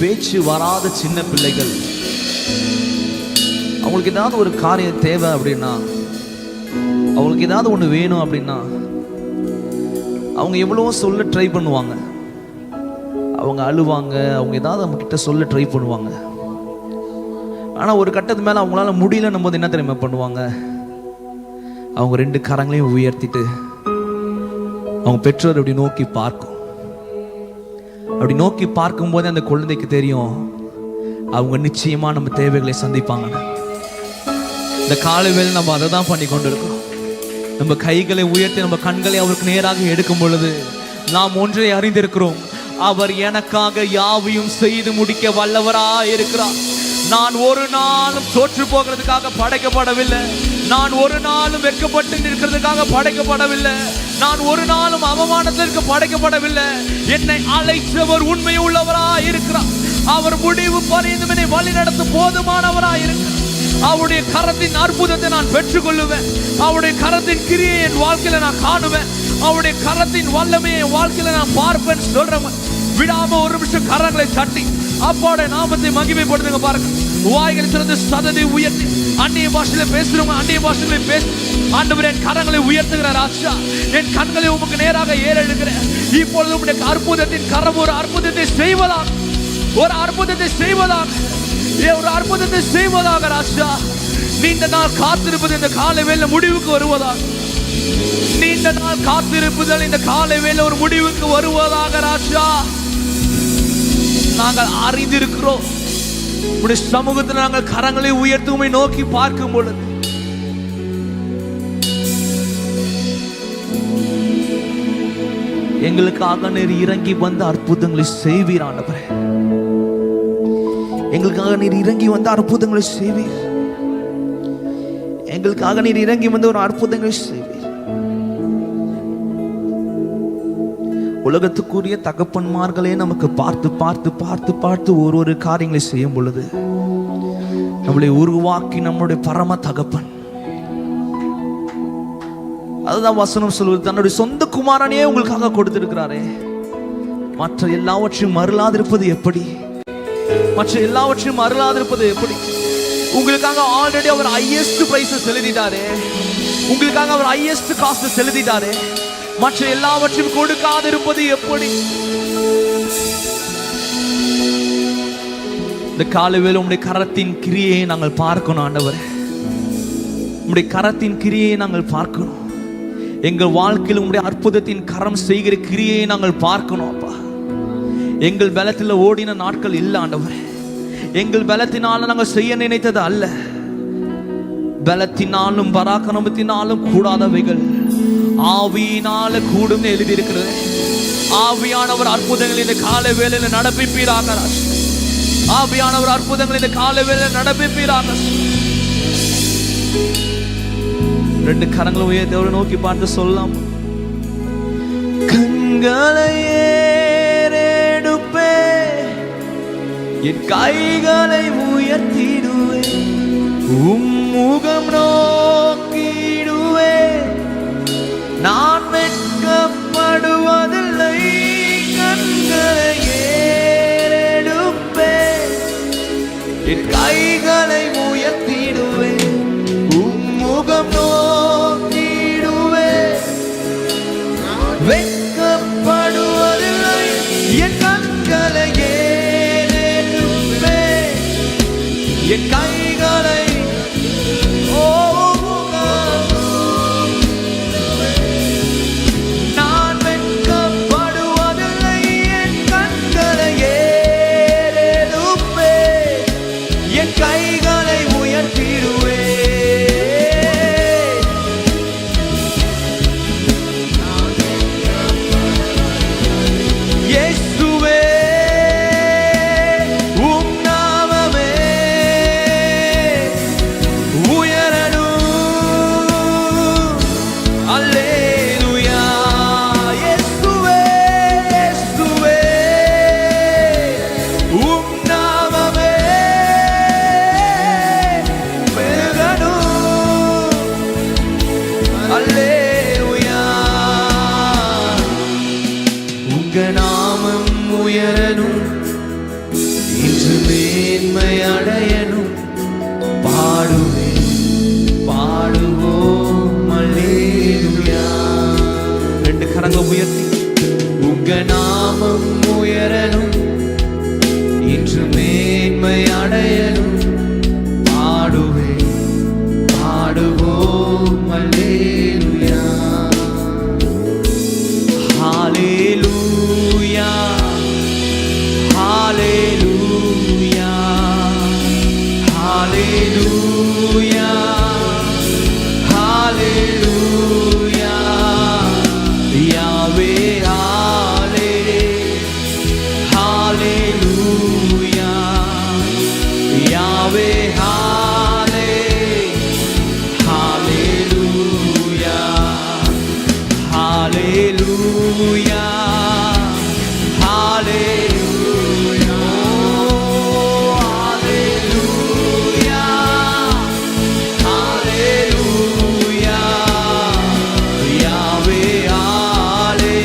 பேச்சு வராத சின்ன பிள்ளைகள், அவங்களுக்கு ஏதாவது ஒரு காரியம் தேவை அப்படின்னா, அவங்களுக்கு ஏதாவது ஒன்று வேணும் அப்படின்னா அவங்க எவ்வளவோ சொல்ல ட்ரை பண்ணுவாங்க. அவங்க அழுவாங்க, அவங்க ஏதாவது நம்ம கிட்ட சொல்ல ட்ரை பண்ணுவாங்க. ஆனால் ஒரு கட்டத்து மேலே அவங்களால முடியலன்னும் போது என்ன தெரியுமா பண்ணுவாங்க? அவங்க 2 கரங்களையும் உயர்த்திட்டு அவங்க பெற்றோர் அப்படி நோக்கி பார்க்கும். அப்படி நோக்கி பார்க்கும்போதே அந்த குழந்தைக்கு தெரியும், அவங்க நிச்சயமா நம்ம தேவைகளை சந்திப்பாங்க. இந்த காலை வேளை நம்ம அதை தான் பண்ணி கொண்டு இருக்கிறோம். நம்ம கைகளை உயர்த்தி நம்ம கண்களை அவருக்கு நேராக எடுக்கும் பொழுது நாம் ஒன்றை அறிந்திருக்கிறோம், அவர் எனக்காக யாவையும் செய்து முடிக்க வல்லவராய் இருக்கிறார். நான் ஒரு நாளும் தோற்று போகிறதுக்காக படைக்கப்படவில்லை. நான் ஒரு நாளும் வெட்கப்பட்டு நிற்கிறதுக்காக படைக்கப்படவில்லை. நான் ஒரு நாளும் அவமானத்திற்கு படைக்கப்படவில்லை. என்னை அழைத்தவர் உண்மை உள்ளவராய் இருக்கிறார். அவர் முடிவு பரிந்தும் என்னை வழி நடத்த போதுமானவராய் இருக்கிறார். அவருடைய கரத்தின் அற்புதத்தை நான் பெற்றுக் கொள்ளுவேன். அவருடைய கரத்தின் கிரியை என் வாழ்க்கையில நான் காணுவேன். அவருடைய கரத்தின் வல்லமையை என் வாழ்க்கையில நான் பார்ப்பேன் சொல்றவன். விடாம ஒரு நிமிஷம் கரங்களை தட்டி அப்பாவுடைய நாமத்தை மகிமைப்படுத்துங்க. பாருங்க, வாய்களை திறந்து சதத்தை உயர்த்தி அந்நிய பாஷையில பேசுறவங்க அந்நிய பாஷையில பேசு. ஆண்டவர் என் கரங்களை உயர்த்துகிற ராஜா, என் கண்களை உமக்கு நேராக ஏறெடுக்கிறேன். இப்பொழுது உங்களுடைய அற்புதத்தின் கரம் ஒரு அற்புதத்தை செய்வதாக, ஒரு அற்புதத்தை செய்வதாக, ஒரு அற்புதத்தை செய்வதாக ராஜா. நீண்ட நாள் காத்திருப்பது இந்த காலை வேளை முடிவுக்கு வருவதாக. நீண்ட நாள் காத்திருப்புதல் இந்த காலை வேளை ஒரு முடிவுக்கு வருவதாக ராஜா. நாங்கள் அறிந்திருக்கிறோம், உடைய சமூகத்தில் நாங்கள் கரங்களை உயர்த்தி உம்மை நோக்கி பார்க்கும் பொழுது எங்களுக்காக நீர் இறங்கி வந்து அற்புதங்களை செய்வீர். ஆண்டவரே, எங்களுக்காக நீர் இறங்கி வந்து அற்புதங்களை செய்வீர். எங்களுக்காக நீர் இறங்கி வந்து ஒரு அற்புதங்களை செய்வீர். உலகத்துக்குரிய தகப்பன்மார்களே நமக்கு பார்த்து பார்த்து பார்த்து பார்த்து ஒரு காரியங்களை செய்யும் பொழுது நம்மளை உருவாக்கி நம்முடைய பரம தகப்பன், அதுதான் வசனம் சொல்வது, தன்னுடைய சொந்த குமாரனையே உங்களுக்காக கொடுத்திருக்கிறாரே. மற்ற எல்லாவற்றையும் மறுலாதிருப்பது எப்படி? மற்ற எல்லாவற்றையும் மறுலாதிருப்பது எப்படி? உங்களுக்காக ஆல்ரெடி அவர் ஹையஸ்ட் பிரைஸ் செலுத்திட்டாரே. உங்களுக்காக அவர் ஹையஸ்ட் காஸ்ட் செலுத்திட்டாரே. மற்ற எல்லாவற்றையும் கொடுக்காதிருப்பது எப்படி? இந்த காலைவேளை உம்முடைய கரத்தின் கிரியை நாங்கள் பார்க்கணும் ஆண்டவரே. உம்முடைய கரத்தின் கிரியை நாங்கள் பார்க்கணும். எங்கள் வாழ்க்கையில் உம்முடைய அற்புதத்தின் கரம் செய்கிற கிரியை நாங்கள் பார்க்கணும் அப்பா. எங்கள் பலத்தில் ஓடின நாட்கள் இல்லை ஆண்டவரே. எங்கள் பலத்தினால நாங்கள் செய்ய நினைத்தது அல்ல. பலத்தினாலும் பராக்கிரமத்தினாலும் கூடாதவைகள் ஆவியினால கூடும் எழுதியிருக்கிறது. ஆவியானவர் அற்புதங்கள் இந்த காலை வேளையில நடப்பிப்பீராக. ஆவியானவர் அற்புதங்கள் இந்த காலை வேளையில நடப்பிப்பீராக. ரெண்டு கரங்களை உயர்த்தி நோக்கி பார்த்து சொல்லலாம், கண்களை ஏறெடுப்பே, என் கைகளை உயர்த்திடுவே, உம்முகம் நோக்கிடுவே, நான் வெட்கப்படுவதில்லை. கண்களை ஏறெடுப்பே, என் கைகளை உயர்த்திடுவே, உம்முகம் நோக்கிடுவே, வெட்கப்படுவதில்லை. என் கண்களை ஏறெடுப்பே, என் கைகளை அடையணும். பாடுவேன் பாடுவோம் அல்லேலூயா. ரெண்டு கரங்க உயர்த்தி உங்க நாமம் உயரணும், இன்று மேன்மை அடையணும். பாடுவேன் பாடுவோம் அல்லேலூயா. ஹalleluya ஹalleluya யாவே ஹாலே ஹalleluya ஹalleluya ஹalleluya ஹalleluya ஹalleluya யாவே ஹாலே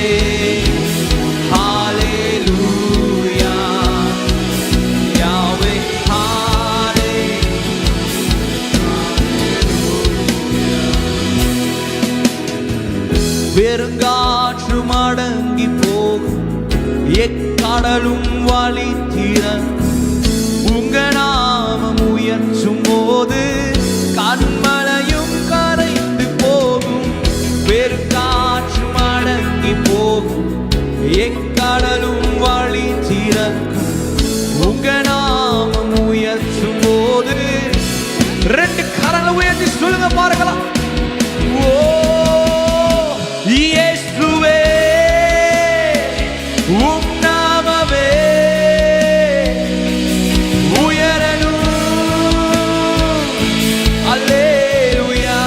ஹalleluya யாவே ஹாலே பெருங்காற்று மடங்கி போகும் எக்கடலும் வழி திறக்கும் உங்க நாமம் உயர்த்தும் போது கண்மலையும் கரைந்து போகும் பெருங்காற்று மடங்கி போகும் எக்கடலும் வழி திறக்கும் உங்க நாமம் உயர்த்தும் போது ரெண்டு கரங்களை உயர்த்தி சொல்லுங்க பார்க்கலாம். ஓ இயேசுவே உம் நாமமே உயரணும். அல்லேலூயா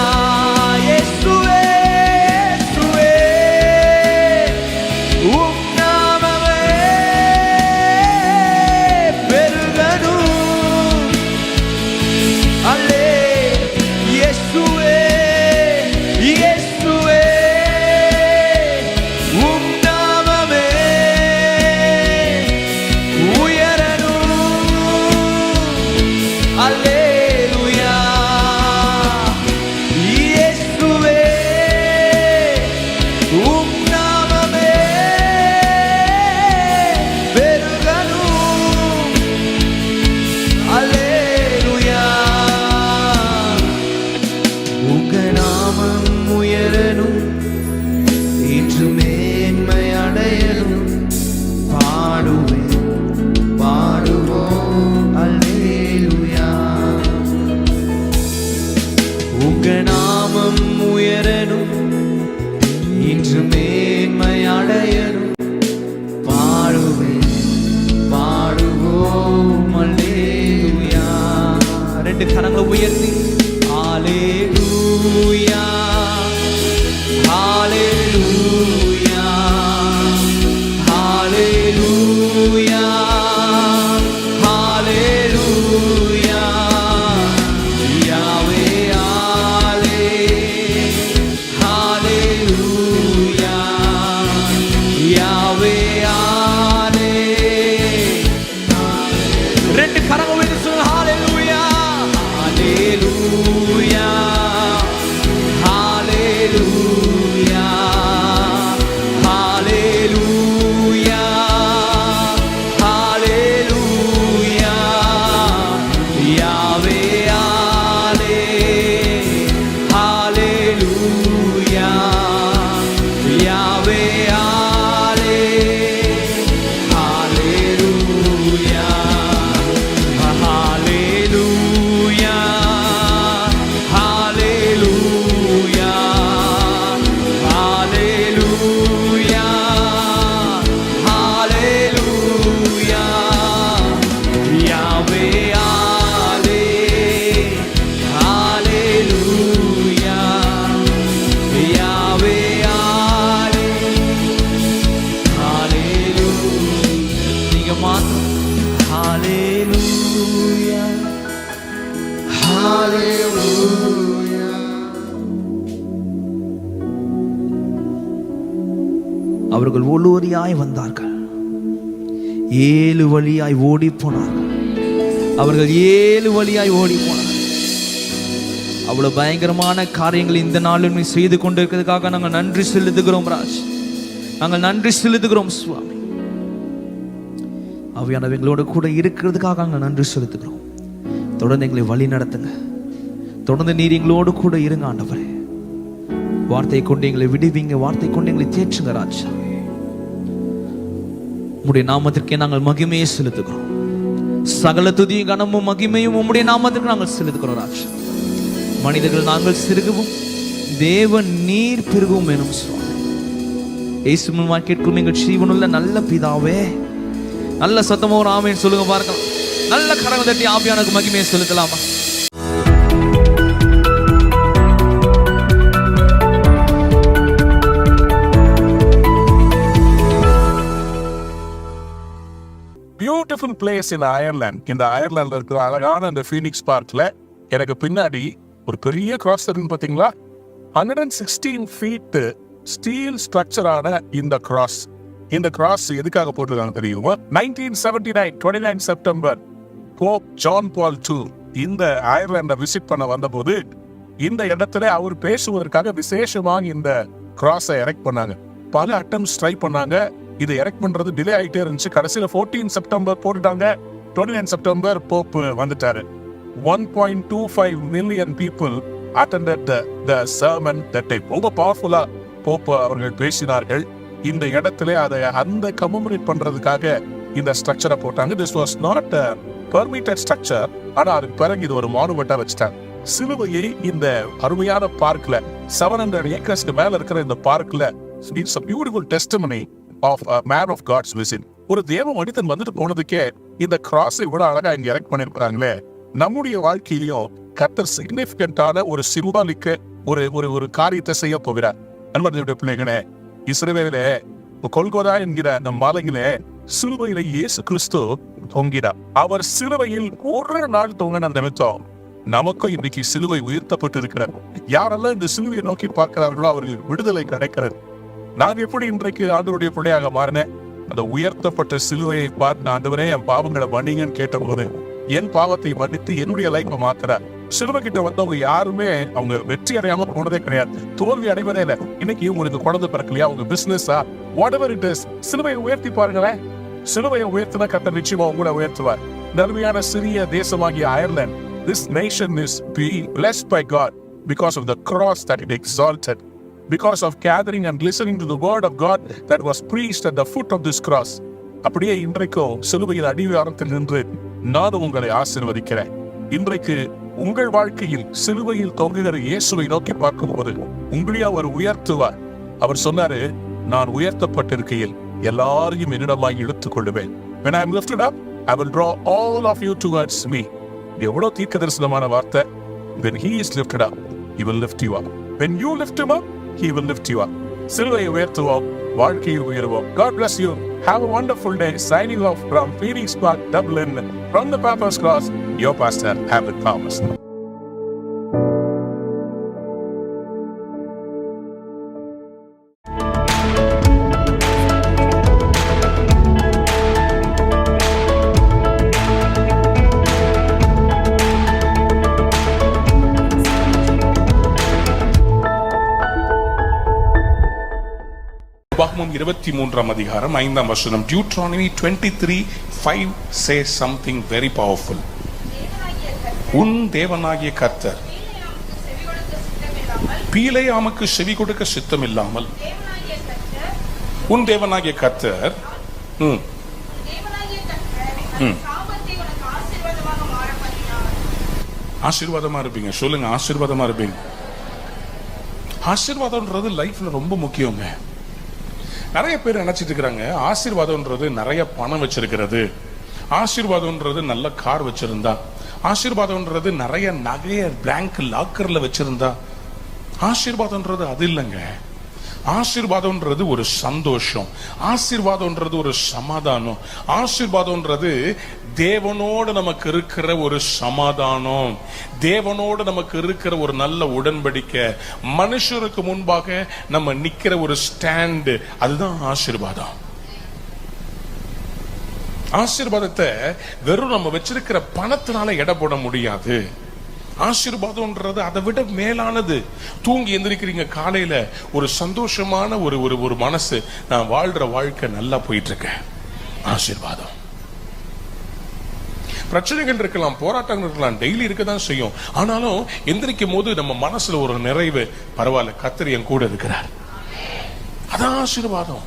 இயேசுவே இயேசுவே உம் நாமமே பெருகணும். அல்லே இயேசுவே இயேசுவே உம் நாமமே உயரணும். அல்லேலூயா இயேசுவே உம் நாமமே பெருகணும். அல்லேலூயா உங்க நாமம் உயரணும் இன்று மேன்மை அடையணும். பாடுவேன் பாடுவோம் அல்லேலூயா உங்க நாமம் உயரணும் இன்று மேன்மை அடையணும். பாடுவேன் பாடுவோம் அல்லேலூயா ரெண்டு கரங்களை உயர்த்தி ஹalleluya ஹalleluya ஹalleluya ஹalleluya யாவே ஹாலே ஹalleluya யாவே ஹாலே ரெண்டு கரங்களை உயர்த்தி சொல்லுங்க ஹalleluya ஹalleluya ஹalleluya ஹalleluya ஹalleluya யாவே ஹாலே ஹalleluya யாவே ஹாலே ஹalleluya ஹalleluya ஹalleluya ஹalleluya ஹalleluya யாவே ஹாலே ஹalleluya யாவே ஹாலே ஹalleluya நீங்க மாத்திரம் ஹalleluya ஹalleluya அவர்கள் ஒவ்வொருவராய் வந்தார்கள், 7 வழியாய் ஓடி போனார்கள். அவர்கள் 7 வழியாய் ஓடி போனார்கள். அவ்வளவு பயங்கரமான காரியங்கள் இந்த நாளில் செய்து கொண்டிருக்கிறதுக்காக நாங்கள் நன்றி செலுத்துகிறோம் ராஜ். நாங்கள் நன்றி செலுத்துகிறோம் சுவாமி. ஆவியானவர் எங்களோட கூட இருக்கிறதுக்காக நாங்கள் நன்றி செலுத்துகிறோம். தொடர்ந்து எங்களை வழி நடத்துங்க. தொடர்ந்து நீர் எங்களோடு கூட இருங்க ஆண்டவரே. வார்த்தை கொண்டு எங்களை விடுவீங்க, வார்த்தை கொண்டு எங்களை தேற்றுங்க ராஜா. உம்முடைய நாமத்திற்கே நாங்கள் மகிமையை செலுத்துகிறோம். சகல துதியும் கனமும் மகிமையும் உம்முடைய நாமத்திற்கு நாங்கள் செலுத்துகிறோம் ராஜா. மனிதர்கள் நாங்கள் சிறுகவும் தேவன் நீர் பெருகவும் எனும் சுவாமி. இயேசுவின் கேட்கும் எங்கள் ஜீவனுள்ள நல்ல பிதாவே. நல்ல சத்தமா ஒரு ஆமென் சொல்லுங்க பார்க்கலாம். நல்ல கரங்கள் தட்டி ஆவியானவருக்கு மகிமையை செலுத்தலாமா? Beautiful place in Ireland. இந்த அயர்லாந்துல இருக்கிற அழகான இந்த ஃபீனிக்ஸ் பார்க்ல எனக்கு பின்னாடி ஒரு பெரிய கிராஸ் இருக்கு பாத்தீங்களா? 116 ஃபீட் ஸ்டீல் ஸ்ட்ரக்சரான இந்த கிராஸ். இந்த கிராஸ் எதுக்காக போட்டிருக்காங்க தெரியுமா? 1979 29 செப்டம்பர் போப் ஜான் பால் II இந்த அயர்லாண்டை விசிட் பண்ண வந்தபோது இந்த இடத்துல அவர் பேசுவதற்காக விசேஷமாக இந்த கிராஸை எரெக்ட் பண்ணாங்க. பல அட்டம்ஸ் ட்ரை பண்ணாங்க. இது எரெக்ட் பண்றது டிலே ஆயிட்டே இருந்துச்சு. கடைசியில 14 செப்டம்பர் போட்டுட்டாங்க. 29 செப்டம்பர் போப் வந்துட்டாரு. 1.25 million people attended the sermon that day. ரொம்ப பவர்ஃபுல்லா போப் அவர்கள் பேசினார்கள். இந்த இடத்துல அதை அந்த கமெமரேட் பண்றதுக்காக இந்த ஸ்ட்ரக்சரை போட்டாங்க. This was not a permitted structure. ஆனா அதுக்கு பிறகு இது ஒரு மானுமெண்டா வச்சுட்டாங்க. சிலுவையை இந்த அருமையான பார்க்ல 700 ஏக்கர்ஸ்க்கு மேல இருக்கிற இந்த பார்க்ல it's a beautiful testimony of a man of God's vision. ஒரு தேவ மனிதன் வந்துட்டு போனதுக்கே இந்த கிராஸ் இவ்வளவு அழகா இங்க எரெக்ட் பண்ணிருக்காங்களே. நம்முடைய வாழ்க்கையிலும் கர்த்தர் சிக்னிபிகண்டான ஒரு சிம்பாலிக்க ஒரு காரியத்தை செய்ய போகிறார். அன்பர்களுடைய பிள்ளைகளே, இஸ்ரவேலிலே கொல்கோதா என்கிற நம் மாலையிலே சிலுவையில இயேசு கிறிஸ்து தொங்கினார். அவர் சிலுவையில் ஒரு நாள் தொங்கின நிமித்தம் நமக்கும் இன்னைக்கு சிலுவை உயர்த்தப்பட்டு இருக்கிறார். யாரெல்லாம் இந்த சிலுவையை நோக்கி பார்க்கிறார்களோ அவர்கள் விடுதலை கிடைக்கிறது. நான் எப்படி இன்றைக்கு ஆண்டவருடைய பிள்ளையாக மாறினேன்? அந்த உயர்த்தப்பட்ட சிலுவையை பார்த்து ஆண்டவரே என் பாவங்களை மன்னிங்கன்னு கேட்ட போது என் பாவத்தை மன்னித்து என்னுடைய லைஃபை மாத்துறார். சிலுவை கிட்ட வந்தவங்க யாருமே அவங்க வெற்றி அடையாம போனதே கிடையாது, தோல்வி அடைவதே இல்லை. இன்னைக்கு உங்களுக்கு குழந்தை பிறக்கலையா, உங்க பிசினஸா, whatever it is, சிலுவையை உயர்த்தி பாருங்களேன். சிலுவையை உயர்த்தினா கர்த்தர் நிச்சயமா உங்களை உயர்த்துவார். நன்மையான சிறிய தேசமாகிய Ireland, this nation is being blessed by God because of the cross that it exalted. Because of gathering and listening to the word of God that was preached at the foot of this cross. அப்படியே இன்றைக்கும் சிலுவையில் அடிவாரத்தில் நின்று நானும் உங்களை ஆசீர்வதிக்கிறேன். இன்றைக்கு உங்கள் வாழ்க்கையில் சிலுவையில் தொங்குகிற இயேசுவை நோக்கி பார்க்கும்போது உங்களை அவர் உயர்த்துவார். அவர் சொன்னாரு, நான் உயர்த்தப்பட்டிருக்கையில் எல்லாரையும் என்னிடமாய் இழுத்துக் கொள்ளுவேன். When I am lifted up, I will draw all of you towards me. எவ்வளவு தீர்க்க தரிசனமான வார்த்தை. When he is lifted up, he will lift you up. When you lift him up, he will lift you up. சிலுவையை உயர்த்துவோம், வாழ்க்கையை உயர்வோம். God bless you. Have a wonderful day. Signing off from Phoenix Park, Dublin, from the Papa's Cross, your pastor, Hamlet Thomas. உபாகமம் 23 அதிகாரம் 5 வசனம். Deuteronomy 23:5 says something very powerful. உன் தேவனாகிய கர்த்தர் பீலேயாமுக்கு செவி கொடுக்க சித்தம் இல்லாமல் உன் தேவனாகிய கர்த்தர் ஆசீர்வாதமா இருப்பீங்க. சொல்லுங்க, ஆசீர்வாதமா இருப்பீங்க. ஆசீர்வாதம்ன்றது லைஃப்ல ரொம்ப முக்கியங்க. நிறைய பேர் நினைச்சிட்டு இருக்கிறாங்க ஆசீர்வாதம்ன்றது நிறைய பணம் வச்சிருக்கிறது, ஆசீர்வாதம்ன்றது நல்ல கார் வச்சிருந்தா, ஆசீர்வாதம்ன்றது நிறைய நகைய பேங்க் லாக்கர்ல வச்சிருந்தா. ஆசீர்வாதம்ன்றது அது இல்லைங்க. ஆசீர்வாதம்ன்றது ஒரு சந்தோஷம், ஆசீர்வாதம்ன்றது ஒரு சமாதானம், ஆசீர்வாதம்ன்றது தேவனோடு நமக்கு இருக்கிற ஒரு சமாதானம், தேவனோடு நமக்கு இருக்கிற ஒரு நல்ல உடன்படிக்கை, மனுஷருக்கு முன்பாக நம்ம நிக்கிற ஒரு ஸ்டாண்ட், அதுதான் ஆசீர்வாதம். ஆசீர்வாதத்தை வெறும் நம்ம வச்சிருக்கிற பணத்தினால எடை போட முடியாது. ஆசீர்வாதம்ன்றது அதை விட மேலானது. தூங்கி எந்திரிக்கிறீங்க காலையில, ஒரு சந்தோஷமான ஒரு மனசு, நான் வாழ்ற வாழ்க்கை நல்லா போயிட்டு இருக்கேன், ஆசீர்வாதம். பிரச்சனைகள் இருக்கலாம், போராட்டங்கள் இருக்கலாம், டெய்லி இருக்கதான் செய்யும். ஆனாலும் எந்திரிக்கும் போது நம்ம மனசுல ஒரு நிறைவு, பரவாயில்ல கர்த்தர் என் கூட இருக்கிறார், அதான் ஆசீர்வாதம்.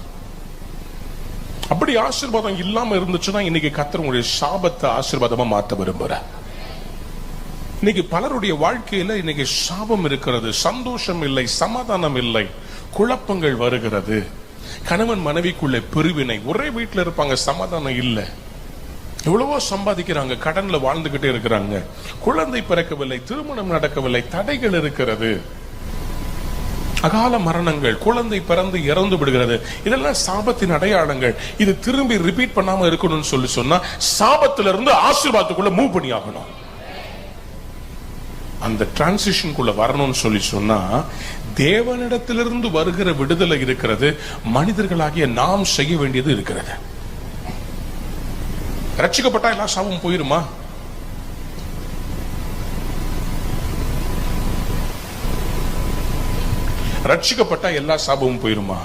அப்படி ஆசீர்வாதம் இல்லாம இருந்துச்சுன்னா இன்னைக்கு கர்த்தர் உங்களுடைய சாபத்தை ஆசீர்வாதமா மாற்ற விரும்புறார். இன்னைக்கு பலருடைய வாழ்க்கையில இன்னைக்கு சாபம் இருக்கிறது, சந்தோஷம் இல்லை, சமாதானம் இல்லை, குழப்பங்கள் வருகிறது. கணவன் மனைவிக்குள்ள பிரிவினை, ஒரே வீட்டில் இருப்பாங்க, சமாதானம் இல்லை. எவ்வளவோ சம்பாதிக்கிறாங்க, கடன்ல வாழ்ந்துகிட்டே இருக்கிறாங்க, குழந்தை பிறக்கவில்லை, திருமணம் நடக்கவில்லை, தடைகள் இருக்கிறது, அகால மரணங்கள், குழந்தை பிறந்து இறந்து விடுகிறது. இதெல்லாம் சாபத்தின் அடையாளங்கள். இது திரும்பி ரிப்பீட் பண்ணாம இருக்கணும்னு சொல்லி சொன்னா சாபத்திலிருந்து ஆசீர்வாதத்துக்குள்ள மூவ் பண்ணி ஆகணும். அந்த டிரான்சிஷனுக்குள்ள வரணும்னு சொல்லி சொன்னா தேவனிடத்திலிருந்து வருகிற விடுதலை இருக்கிறது, மனிதர்களாகிய நாம் செய்ய வேண்டியது இருக்கிறது. ரட்சிக்கப்பட்டா எல்லா சாபமும் போயிருமா? ரட்சிக்கப்பட்டா எல்லா சாபமும் போயிருமா?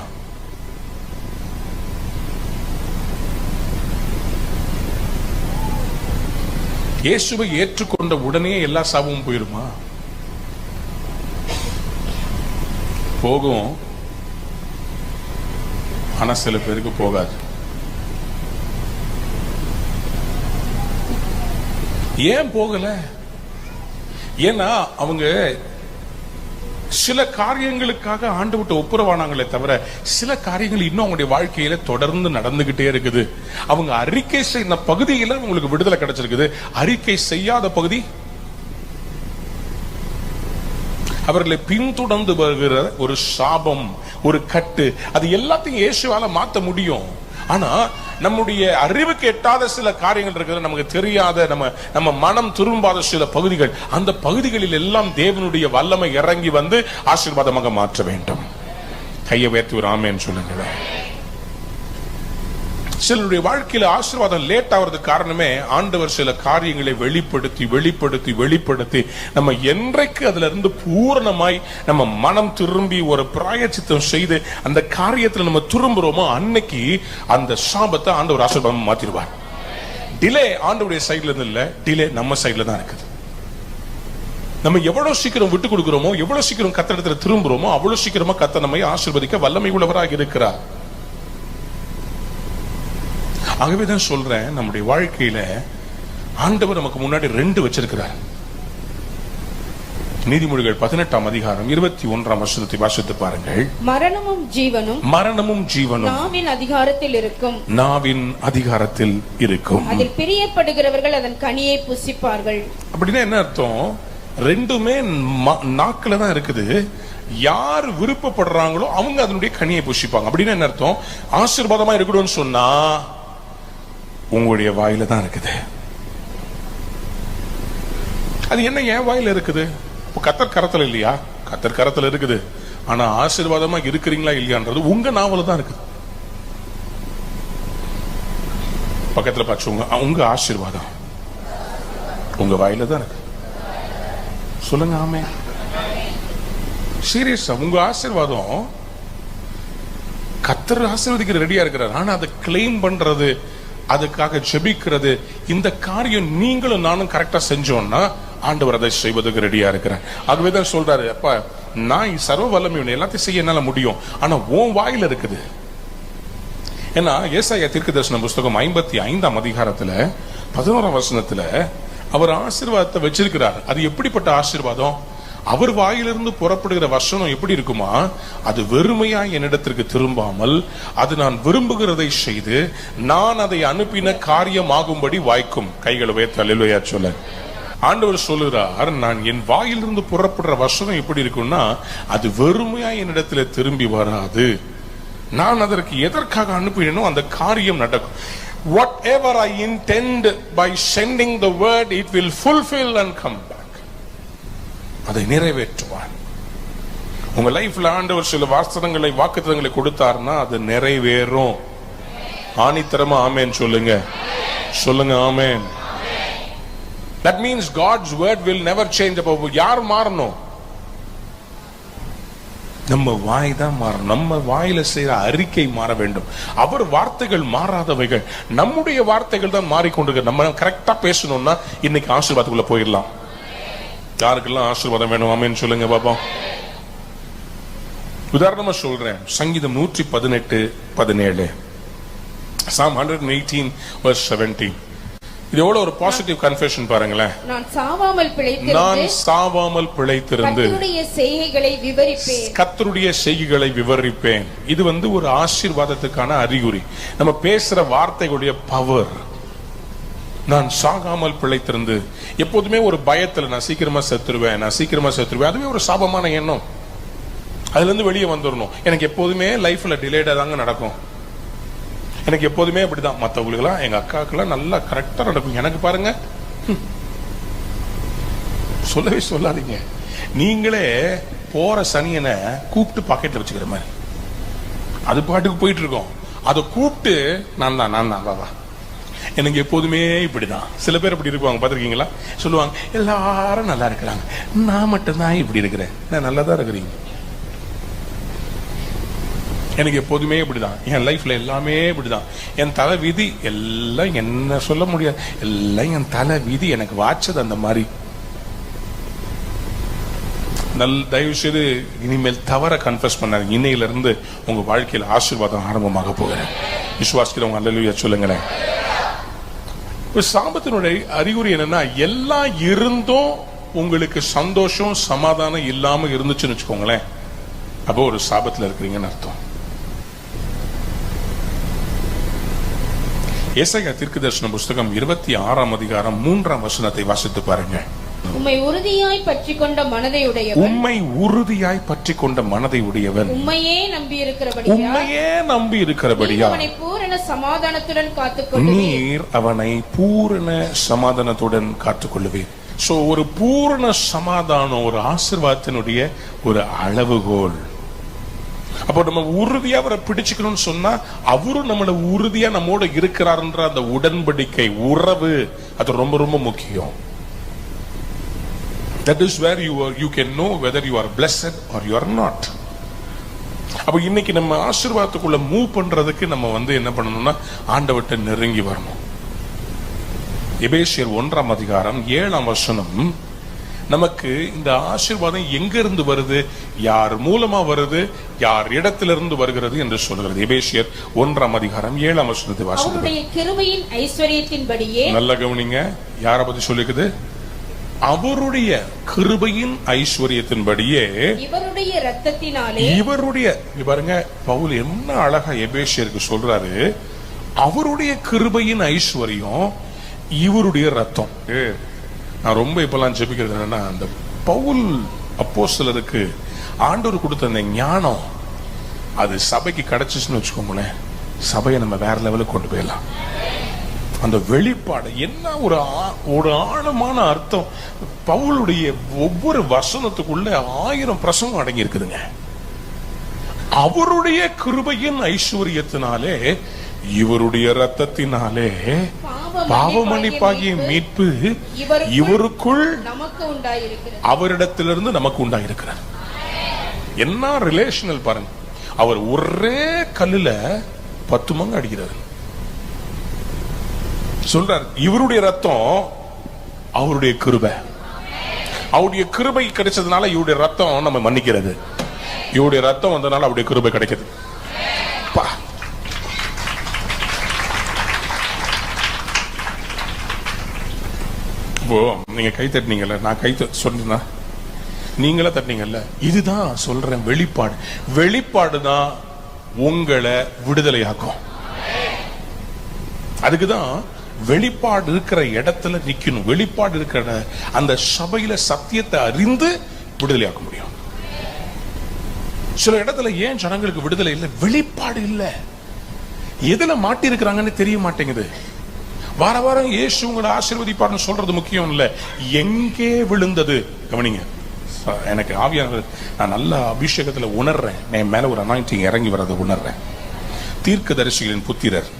இயேசுவை ஏற்றுக்கொண்ட உடனே எல்லா சாபமும் போயிருமா? போகும், ஆனா சில பேருக்கு போகாது. ஏன் போகல? ஏன்னா அவங்க சில காரியங்களுக்காக ஆண்டு விட்டு ஒப்புரவானாங்களே தவிர சில காரியங்கள் இன்னும் அவங்களுடைய வாழ்க்கையில தொடர்ந்து நடந்துகிட்டே இருக்குது. அவங்க அறிக்கை செய்த பகுதியில உங்களுக்கு விடுதலை கிடைச்சிருக்குது, அறிக்கை செய்யாத பகுதி அவர்களை பின்தொடர்ந்து வருகிற ஒரு சாபம், ஒரு கட்டு, அது எல்லாத்தையும் இயேசுவால மாற்ற முடியும். ஆனா நம்முடைய அறிவுக்கு எட்டாத சில காரியங்கள் இருக்குது, நமக்கு தெரியாத, நம்ம மனம் திரும்பாத சில பகுதிகள், அந்த பகுதிகளில் எல்லாம் தேவனுடைய வல்லமை இறங்கி வந்து ஆசீர்வாதமாக மாற்ற வேண்டும். கையை உயர்த்தி ஒரு ஆமென் சொல்லுங்களேன். சிலருடைய வாழ்க்கையில ஆசீர்வாதம் லேட் ஆகிறதுக்கு காரணமே ஆண்டவர் சில காரியங்களை வெளிப்படுத்தி வெளிப்படுத்தி வெளிப்படுத்தி நம்ம என்றைக்கு அதுல இருந்து பூரணமாய் நம்ம மனம் திரும்பி ஒரு பிராயச்சித்தம் செய்து அந்த காரியத்துல நம்ம திரும்புறோமோ அன்னைக்கு அந்த சாபத்தை ஆண்டவர் ஆசீர்வாதம் மாத்திடுவார். டிலே ஆண்டவருடைய சைட்ல இருந்து இல்ல, டிலே நம்ம சைட்ல தான் இருக்குது. நம்ம எவ்வளவு சீக்கிரம் விட்டு கொடுக்கிறோமோ, எவ்வளவு சீக்கிரம் கர்த்தரிடத்துல திரும்புறோமோ அவ்வளவு சீக்கிரமா கர்த்தர் நம்மை ஆசீர்வதிக்க வல்லமை உள்ளவராக இருக்கிறார். ஆகவேதான் சொல்றேன், நம்முடைய வாழ்க்கையில ஆண்டவர் நமக்கு முன்னாடி 2 வச்சிருக்கிறார். நீதிமொழிகள் 18ஆம் அதிகாரம் 21ஆம் வசனத்தை வாசித்து பாருங்கள். மரணமும் ஜீவனும் நாவின் அதிகாரத்தில் இருக்கும். நாவின் அதிகாரத்தில் இருக்கும். அதில் பிரியப்படுகிறவர்கள் அதன் கனியை புசிப்பார்கள். அப்படின்னா என்ன அர்த்தம்? ரெண்டுமே நாக்குல தான் இருக்குது. யார் விருப்பப்படுறாங்களோ அவங்க அதனுடைய கனியை புசிப்பாங்க. அப்படின்னா என்ன அர்த்தம்? ஆசீர்வாதமா இருக்கணும்னு சொன்னா உங்களுடைய வாயில தான் இருக்குது. அது என்ன என் வாயில இருக்குது? கர்த்தர் கரத்துல இல்லையா? கர்த்தர் கரத்துல இருக்குது. ஆனா ஆசீர்வாதமா இருக்கிறீங்களா இல்லையான்றது உங்க நாவல தான் இருக்குது. பக்கத்துல பார்த்து உங்க ஆசீர்வாதம் உங்க வாயில தான் இருக்கு. சொல்லுங்க ஆமென். சீரியஸா உங்க ஆசீர்வாதம் கர்த்தர் ஆசீர்வதிக்க ரெடியா இருக்கிறார். ஆனா அதை கிளைம் பண்றது, அதுக்காக ஜெபிக்கிறது, இந்த காரியம் நீங்களும் நானும் கரெக்டா செஞ்சோம்னா ஆண்டவர் அதை செய்வதற்கு ரெடியா இருக்கிறார். ஆகவேதான் சொல்றாரு, அப்ப நான் சர்வ வல்லமை எல்லாத்தையும் செய்ய என்னால முடியும், ஆனா உன் வாயில இருக்குது. ஏன்னா ஏசாயா தீர்க்கதரிசன புஸ்தகம் 55ஆம் அதிகாரத்துல 11ஆம் வசனத்துல அவர் ஆசீர்வாதத்தை வச்சிருக்கிறார். அது எப்படிப்பட்ட ஆசீர்வாதம்? அவர் வாயிலிருந்து புறப்படுகிற வசனம் எப்படி இருக்குமா? அது வெறுமையா என்னிடத்திற்கு திரும்பாமல் அது நான் விரும்புகிறதை செய்து நான் அதை அனுப்பின காரியம் ஆகும்படி வாய்க்கும். கைகளை உயர்த்தி அல்லேலூயா சொல்ல. ஆண்டவர் சொல்லுகிறார், நான் என் வாயிலிருந்து புறப்படுற வசனம் எப்படி இருக்கும்னா அது வெறுமையா என்னிடத்துல திரும்பி வராது. நான் அதற்கு எதற்காக அனுப்பினோ அந்த காரியம் நடக்கும். Whatever I intend by sending the word, it will fulfill and come back. அதை நிறைவேற்றுவார். உங்க லைஃப்ல ஆண்டவர் சில வாசகங்களை வாக்குத்தத்தங்களை கொடுத்தார்னா அது நிறைவேறும். ஆணித்தரமா ஆமென் சொல்லுங்க. சொல்லுங்க ஆமென். That means God's word will never change. அப்ப யார் மாறணும்? நம்ம வாய் தான் மாறணும். நம்ம வாயில செய்யற அறிக்கை மாற வேண்டும். அவர் வார்த்தைகள் மாறாதவைகள், நம்முடைய வார்த்தைகள் தான் மாறிக்கொண்டிருக்க. நம்ம கரெக்டா பேசணும்னா இன்னைக்கு ஆசீர்வாதத்துக்குள்ள போயிடலாம். யாருக்கெல்லாம் ஆசீர்வாதம் வேணும் ஆமென் சொல்லுங்க பாப்போம். உதாரணமா சொல்றேன், சங்கீதம் 118:17, Psalm 118 verse 17. இது எவ்வளவு ஒரு பாசிட்டிவ் கன்ஃபெஷன் பாருங்களேன். நான் சாவாமல் பிழைத்திருந்து கர்த்தருடைய செய்கைகளை விவரிப்பேன். இது ஒரு ஆசீர்வாதத்துக்கான அறிகுறி. நம்ம பேசுற வார்த்தைகளுடைய பவர். நான் சாகாமல் பிழைத்திருந்து, எப்போதுமே ஒரு பயத்துல நான் சீக்கிரமா செத்துருவேன், அதுவே ஒரு சாபமான எண்ணம். அதுல இருந்து வெளியே வந்துடணும். எனக்கு எப்போதுமே லைஃப்ல டிலேடா தாங்க நடக்கும். எனக்கு எப்போதுமே அப்படிதான். மற்றவங்களுக்கெல்லாம், எங்க அக்காக்கெல்லாம் நல்லா கரெக்டா நடக்கும். எனக்கு பாருங்க, சொல்லவே சொல்லாதீங்க. நீங்களே போற சனியனை கூப்பிட்டு பாக்கெட்ல வச்சுக்கிற மாதிரி அது பாட்டுக்கு போயிட்டு இருக்கோம். அதை கூப்பிட்டு நான் தான் வா. எனக்கு எப்போதுமே இப்படிதான். சில பேர் இப்படி இருப்பாங்க, பாத்திருக்கீங்களா? சொல்லுவாங்க, எல்லாரும் நல்லா இருக்கிறாங்க, நான் மட்டும்தான் இப்படி இருக்கிறேன். நான் நல்லா தான் இருக்கிறீங்க. எனக்கு எப்போதுமே இப்படிதான். என் லைஃப்ல எல்லாமே இப்படிதான். என் தலை விதி எல்லாம் என்ன சொல்ல முடியாது, எல்லாம் என் தலை விதி. எனக்கு வாச்சது அந்த மாதிரி. தயவு செய்து இனிமேல் தவற கன்ஃபஸ் பண்ணாங்க. இன்னையில இருந்து உங்க வாழ்க்கையில் ஆசீர்வாதம் ஆரம்பமாக போகிறேன். விசுவாசிக்கிறவங்க அல்லேலூயா சொல்லுங்களேன். சாபத்தினுடைய அறிகுறி என்னன்னா, எல்லாம் இருந்தும் உங்களுக்கு சந்தோஷம் சமாதானம் இல்லாம இருந்துச்சுன்னு வச்சுக்கோங்களேன், அப்போ ஒரு சாபத்துல இருக்கிறீங்கன்னு அர்த்தம். ஏசாயா தீர்க்கதரிசன புஸ்தகம் 26ஆம் அதிகாரம் 3ஆம் வசனத்தை வாசித்து பாருங்க. உம்மை உறுதியாய் பற்றிக்கொண்ட மனதை உடையவன், உம்மையே நம்பி இருக்கிறபடியா அவனை பூரண சமாதானத்துடன் காத்துக்கொள்ளுவேன். சோ ஒரு பூரண சமாதானம் ஒரு ஆசீர்வாதத்தினுடைய ஒரு அளவுகோல். அப்போ நம்ம உறுதியா அவரை பிடிச்சுக்கணும்னு சொன்னா, அவரும் நம்மள உறுதியா நம்மோட இருக்கிறார்ன்ற அந்த உடன்படிக்கை, உறவு, அது ரொம்ப ரொம்ப முக்கியம். That is where you can know whether you are blessed or you are not. அப்ப இன்னைக்கு நம்ம ஆசீர்வாதத்துக்குள்ள மூவ் பண்றதுக்கு நம்ம என்ன பண்ணணும்னா, ஆண்டவர்ட்ட நெருங்கி வரணும். எபேசியர் 1ஆம் அதிகாரம் 7ஆம் வசனம் நமக்கு இந்த ஆசீர்வாதம் எங்க இருந்து வருது, யார் மூலமா வருது, யார் இடத்திலிருந்து வருகிறது என்று சொல்கிறது. எபேசியர் 1ஆம் அதிகாரம் 7ஆம் வசனத்தை வாசித்து, அவருடைய கிருபையின் ஐஸ்வரியத்தின்படியே, நல்ல கவனிங்க, யாரை பத்தி சொல்லிக்குது? அவருடைய கிருபையின் ஐஸ்வரியத்தின்படியே, இவருடைய இரத்தத்தினாலே, பாருங்க பவுல் என்ன அழகா எபேசியருக்கு சொல்றாரு. அவருடைய கிருபையின் ஐஸ்வர்யம், இவருடைய ரத்தம். நான் ரொம்ப இப்பெல்லாம் ஜெபிக்கிறது என்னன்னா, அந்த பவுல் அப்போஸ்தலருக்கு ஆண்டவர் கொடுத்த அந்த ஞானம் அது சபைக்கு கிடைச்சிச்சுன்னு வச்சுக்கோங்களேன், சபையை நம்ம வேற லெவலுக்கு கொண்டு போயிடலாம். அந்த வெளிப்பாடு என்ன ஒரு ஆழமான அர்த்தம். பவுலுடைய ஒவ்வொரு வசனத்துக்குள்ள 1000 பிரசங்கம் அடங்கி இருக்குதுங்க. அவருடைய கிருபையின் ஐஸ்வர்யத்தினாலே, இவருடைய ரத்தத்தினாலே பாவ மன்னிப்பாகிய மீட்பு இவருக்குள் அவரிடத்திலிருந்து நமக்கு உண்டாயிருக்கிறார். என்ன ரிலேஷனல் பாருங்க. அவர் ஒரே கல்லுல 10 மங்க அடிக்கிறார். சொல்றார், இவருடைய ரத்தம் அவருடைய கிருபை. அவருடைய கிருபை கிடைச்சதுனால இவருடைய ரத்தம் நம்ம மன்னிக்கிறது. இவருடைய ரத்தம் வந்ததுனால அவருடைய கிருபை கிடைக்குது. இப்போ நீங்க கை தட்டினீங்கல்ல, நான் கை சொன்னா நீங்களே தட்டினீங்கல்ல, இதுதான் சொல்றேன் வெளிப்பாடு. வெளிப்பாடு தான் உங்களை விடுதலையாக்கும். அதுக்குதான் வெளிப்பாடு இருக்கிற இடத்துல நிக்கணும். வெளிப்பாடு இருக்கிற அந்த சபையில சத்தியத்தை அறிந்து விடுதலையாக்க முடியும். சில இடத்துல ஏன் ஜனங்களுக்கு விடுதலை இல்லை? வெளிப்பாடு இல்லை. எதுல மாட்டி இருக்கிறாங்கன்னு தெரிய மாட்டேங்குது. வார வாரம் இயேசு உங்களை ஆசீர்வதிப்பார்னு சொல்றது முக்கியம் இல்ல, எங்கே விழுந்தது கவனிங்க. எனக்கு ஆவியானவர், நான் நல்ல அபிஷேகத்துல உணர்றேன், என் மேல ஒரு அனாயிண்டிங் இறங்கி வர்றதை உணர்றேன். தீர்க்கதரிசிகளின் புத்திரர்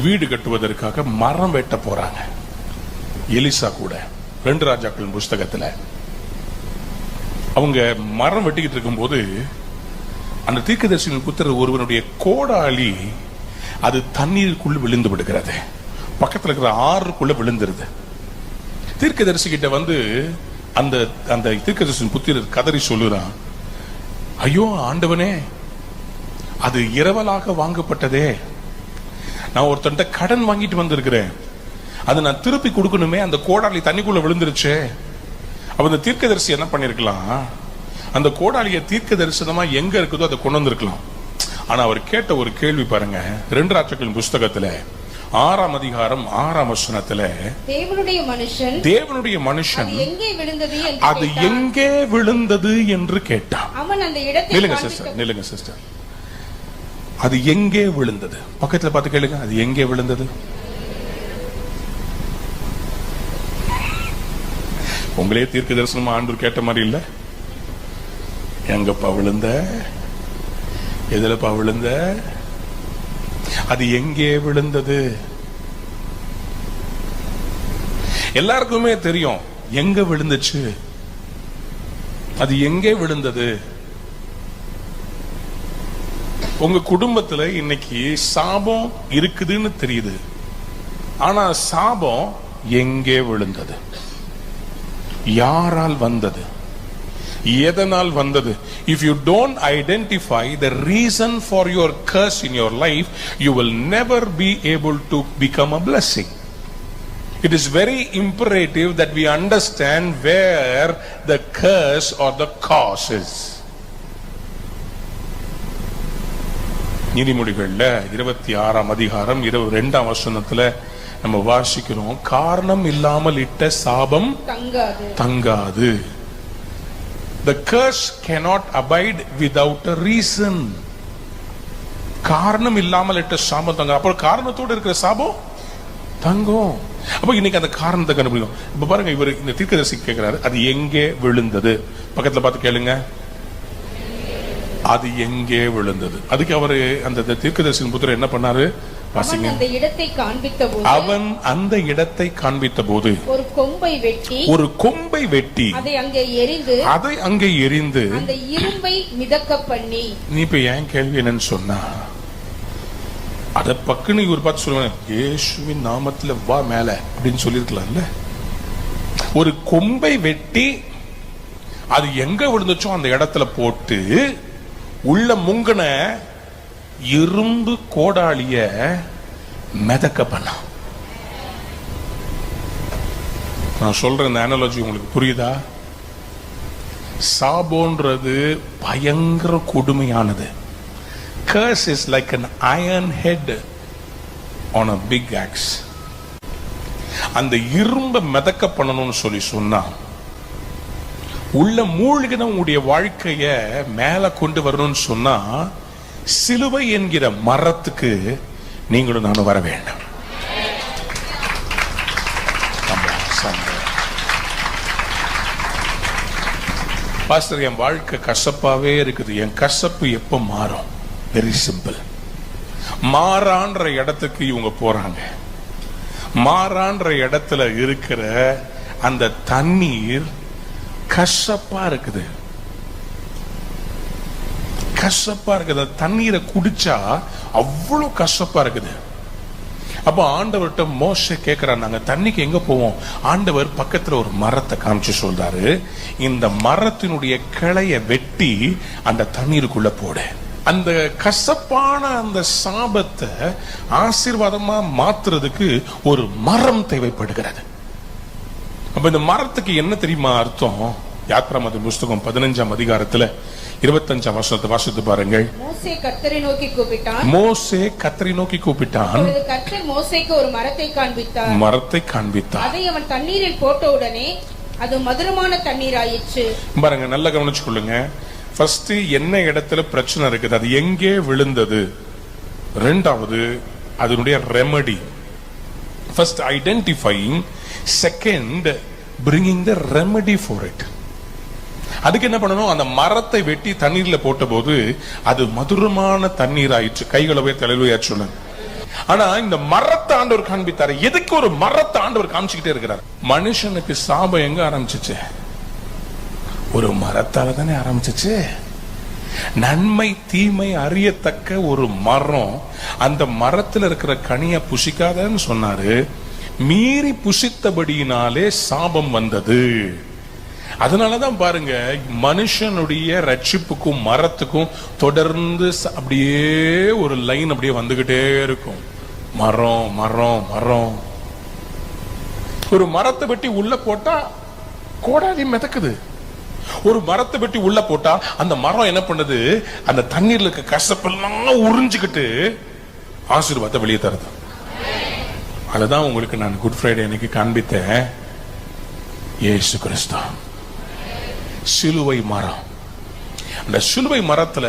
வீடு கட்டுவதற்காக மரம் வெட்ட போறாங்க. எலிசா கூட 2 ராஜாக்கள் புஸ்தகத்துல அவங்க மரம் வெட்டிக்கிட்டு இருக்கும் போது, அந்த தீர்க்கதரிசியின் புத்திரர் ஒருவனுடைய கோடாலி அது தண்ணீருக்குள்ள விழுந்து விடுகிறது. பக்கத்துல இருக்கிற ஆறுக்குள்ள விழுந்துருது. தீர்க்கதரிசி கிட்ட அந்த அந்த தீர்க்கதரிசியின் புத்திரர் கதறி சொல்லுறான், ஐயோ ஆண்டவனே, அது இரவலாக வாங்கப்பட்டதே. நான் ஒருத்தன்ட்ட கடன் வாங்கிட்டு வந்திருக்கிறேன், அது நான் திருப்பி கொடுக்கணுமே, அந்த கோடாலி தண்ணிக்குள்ள விழுந்துருச்சு. அப்ப அந்த தீர்க்கதரிசி என்ன பண்ணிருக்கலாம், அந்த கோடாலிய தீர்க்க தரிசனமா எங்க இருக்குதோ அதை கொண்டு வந்திருக்கலாம். ஆனா அவர் கேட்ட ஒரு கேள்வி பாருங்க, 2 ராஜாக்களின் புஸ்தகத்துல 6ஆம் அதிகாரம் 6ஆம் வசனத்துல, தேவனுடைய மனுஷன் அது எங்கே விழுந்தது என்று கேட்டான். நில்லுங்க சிஸ்டர், அது எங்கே விழுந்தது? பக்கத்துல பார்த்து கேளுங்க, அது எங்கே விழுந்தது? உங்களே தீர்க்க தரிசனமா ஆண்டவர் கேட்ட மாதிரி இல்ல? எங்கப்பா விழுந்த? எதுலப்பா விழுந்த? அது எங்கே விழுந்தது? எல்லாருக்குமே தெரியும் எங்க விழுந்துச்சு, அது எங்கே விழுந்தது. உங்க குடும்பத்துல இன்னைக்கு சாபம் இருக்குதுன்னு தெரியுது, ஆனா சாபம் எங்கே விழுந்தது? யாரால் வந்தது? எதனால் வந்தது? If you don't identify the reason for your curse in your life, you will never be able to become a blessing. It is very imperative that we understand where the curse or the cause is. நீதிமொழிகள்ல 26ஆம் அதிகாரம் 22ஆம் வசனத்துல நம்ம வாசிக்கிறோம், காரணம் இல்லாமல் இட்ட சாபம் தங்காது. The curse cannot abide without a reason. காரணம் இல்லாமல் இட்ட சாபம் தங்க. அப்போ காரணத்தோடு இருக்கிற சாபம் தங்கும். அப்ப இன்னைக்கு அந்த காரணத்தை கண்டுபிடிக்கும். இப்ப பாருங்க, இவர் இந்த தீர்க்கதரிசி கேட்கிறாரு, அது எங்கே விழுந்தது? பக்கத்துல பார்த்து கேளுங்க, அது எங்கே விழுந்தது? அதுக்கு அவரு அந்த தீர்க்கதரிசியின் புத்திரர் என்ன பண்ணாரு? அவன் அந்த இடத்தை காண்பித்த போது ஒரு கொம்பை வெட்டி அதை அங்கே எரிந்து அந்த இரும்பை மிதக்க பண்ணி. நீ இப்ப ஏன் கேள்வி என்னன்னு சொன்னா, அத பக்குன்னு இவர் பார்த்து சொல்லுவேன், இயேசுவின் நாமத்துல வா மேல அப்படின்னு சொல்லிருக்கலாம்ல. ஒரு கொம்பை வெட்டி அது எங்க விழுந்துச்சோ அந்த இடத்துல போட்டு உள்ள முங்கன இரும்பு கோடாலிய மிதக்க பண்ண. நான் சொல்ற இந்த அனாலஜி உங்களுக்கு புரியுதா? சாபோன்றது பயங்கர கொடுமையானது. Curse is like an iron head on a big axe. அந்த இரும்ப மிதக்க பண்ணணும்னு சொல்லி சொன்னா, உள்ள மூழ்கின உங்களுடைய வாழ்க்கைய மேல கொண்டு வரணும்னு சொன்னா, சிலுவை என்கிற மரத்துக்கு நீங்களும் நானும் வர வேண்டும். பாஸ்டர், என் வாழ்க்கை கசப்பாவே இருக்குது, என் கசப்பு எப்ப மாறும்? Very simple. மாறான்ற இடத்துக்கு இவங்க போறாங்க. மாறான்ற இடத்துல இருக்கிற அந்த தண்ணீர் கசப்பா இருக்குது. கசப்பா இருக்குது. தண்ணீரை குடிச்சா அவ்வளவு கசப்பா இருக்குது. அப்ப ஆண்டவர்கிட்ட மோசே கேட்கிறார், நாங்க தண்ணிக்கு எங்க போவோம்? ஆண்டவர் பக்கத்துல ஒரு மரத்தை காமிச்சு சொல்றாரு, இந்த மரத்தினுடைய கிளைய வெட்டி அந்த தண்ணீருக்குள்ள போடு. அந்த கசப்பான அந்த சாபத்தை ஆசீர்வாதமா மாத்துறதுக்கு ஒரு மரம் தேவைப்படுகிறது. அப்ப இந்த மரத்துக்கு என்ன தெரியுமா அர்த்தம்? யாத்ராமத்தின் புஸ்தகம் 15ஆம் அதிகாரத்துல 25ஆம் வசனத்தை வாசித்து பாருங்கள். மோசே கர்த்தரை நோக்கி கூப்பிட்டான். கர்த்தர் மோசேக்கு ஒரு மரத்தை காண்பித்தார். அதை அவன் தண்ணீரில் போட்ட உடனே அது மதுரமான தண்ணீர் ஆயிற்று. பாருங்க, நல்லா கவனிச்சுக்கொள்ளுங்க. ஃபர்ஸ்ட் என்ன இடத்துல பிரச்சனை இருக்குது, அது எங்கே விழுந்தது. ரெண்டாவது அதனுடைய remedy. First identifying, second bringing the remedy for it. அதுக்கு என்ன பண்ணணும்? அந்த மரத்தை வெட்டி தண்ணீர்ல போட்ட போது அது மதுரமான தண்ணீர் ஆயிற்று. கைகளவே தலைவையா சொல்லுங்க. ஆனா இந்த மரத்தை ஆண்டவர் காண்பித்தாரு. எதுக்கு ஒரு மரத்தை ஆண்டவர் காமிச்சுக்கிட்டே இருக்கிறார்? மனுஷனுக்கு சாபம் எங்க ஆரம்பிச்சிச்சு? ஒரு மரத்தால தானே ஆரம்பிச்சிச்சு. நன்மை தீமை அறியத்தக்க ஒரு மரம். அந்த மரத்துல இருக்கிற கனியை புசிக்காதன்னு சொன்னாரு. மீறி புசித்தபடியினாலே சாபம் வந்தது. அதனாலதான் பாருங்க, மனுஷனுடைய ரட்சிப்புக்கும் மரத்துக்கும் தொடர்ந்து அப்படியே ஒரு லைன் அப்படியே வந்துகிட்டே இருக்கும். மரம் மரம் மரம். ஒரு மரத்தை வெட்டி உள்ள போட்டா கோடாலி மிதக்குது. ஒரு மரத்தை வெட்டி உள்ள போட்டா அந்த மரம் என்ன பண்ணுது? அந்த தண்ணீர்ல இருக்க கசப்பெல்லாம் உறிஞ்சுக்கிட்டு ஆசீர்வாதத்தை வெளியே தருது. அதுதான் உங்களுக்கு நான் குட் ஃப்ரைடே அன்னைக்கு காண்பித்தேன். இயேசு கிறிஸ்து சிலுவை மரம். அந்த சிலுவை மரத்துல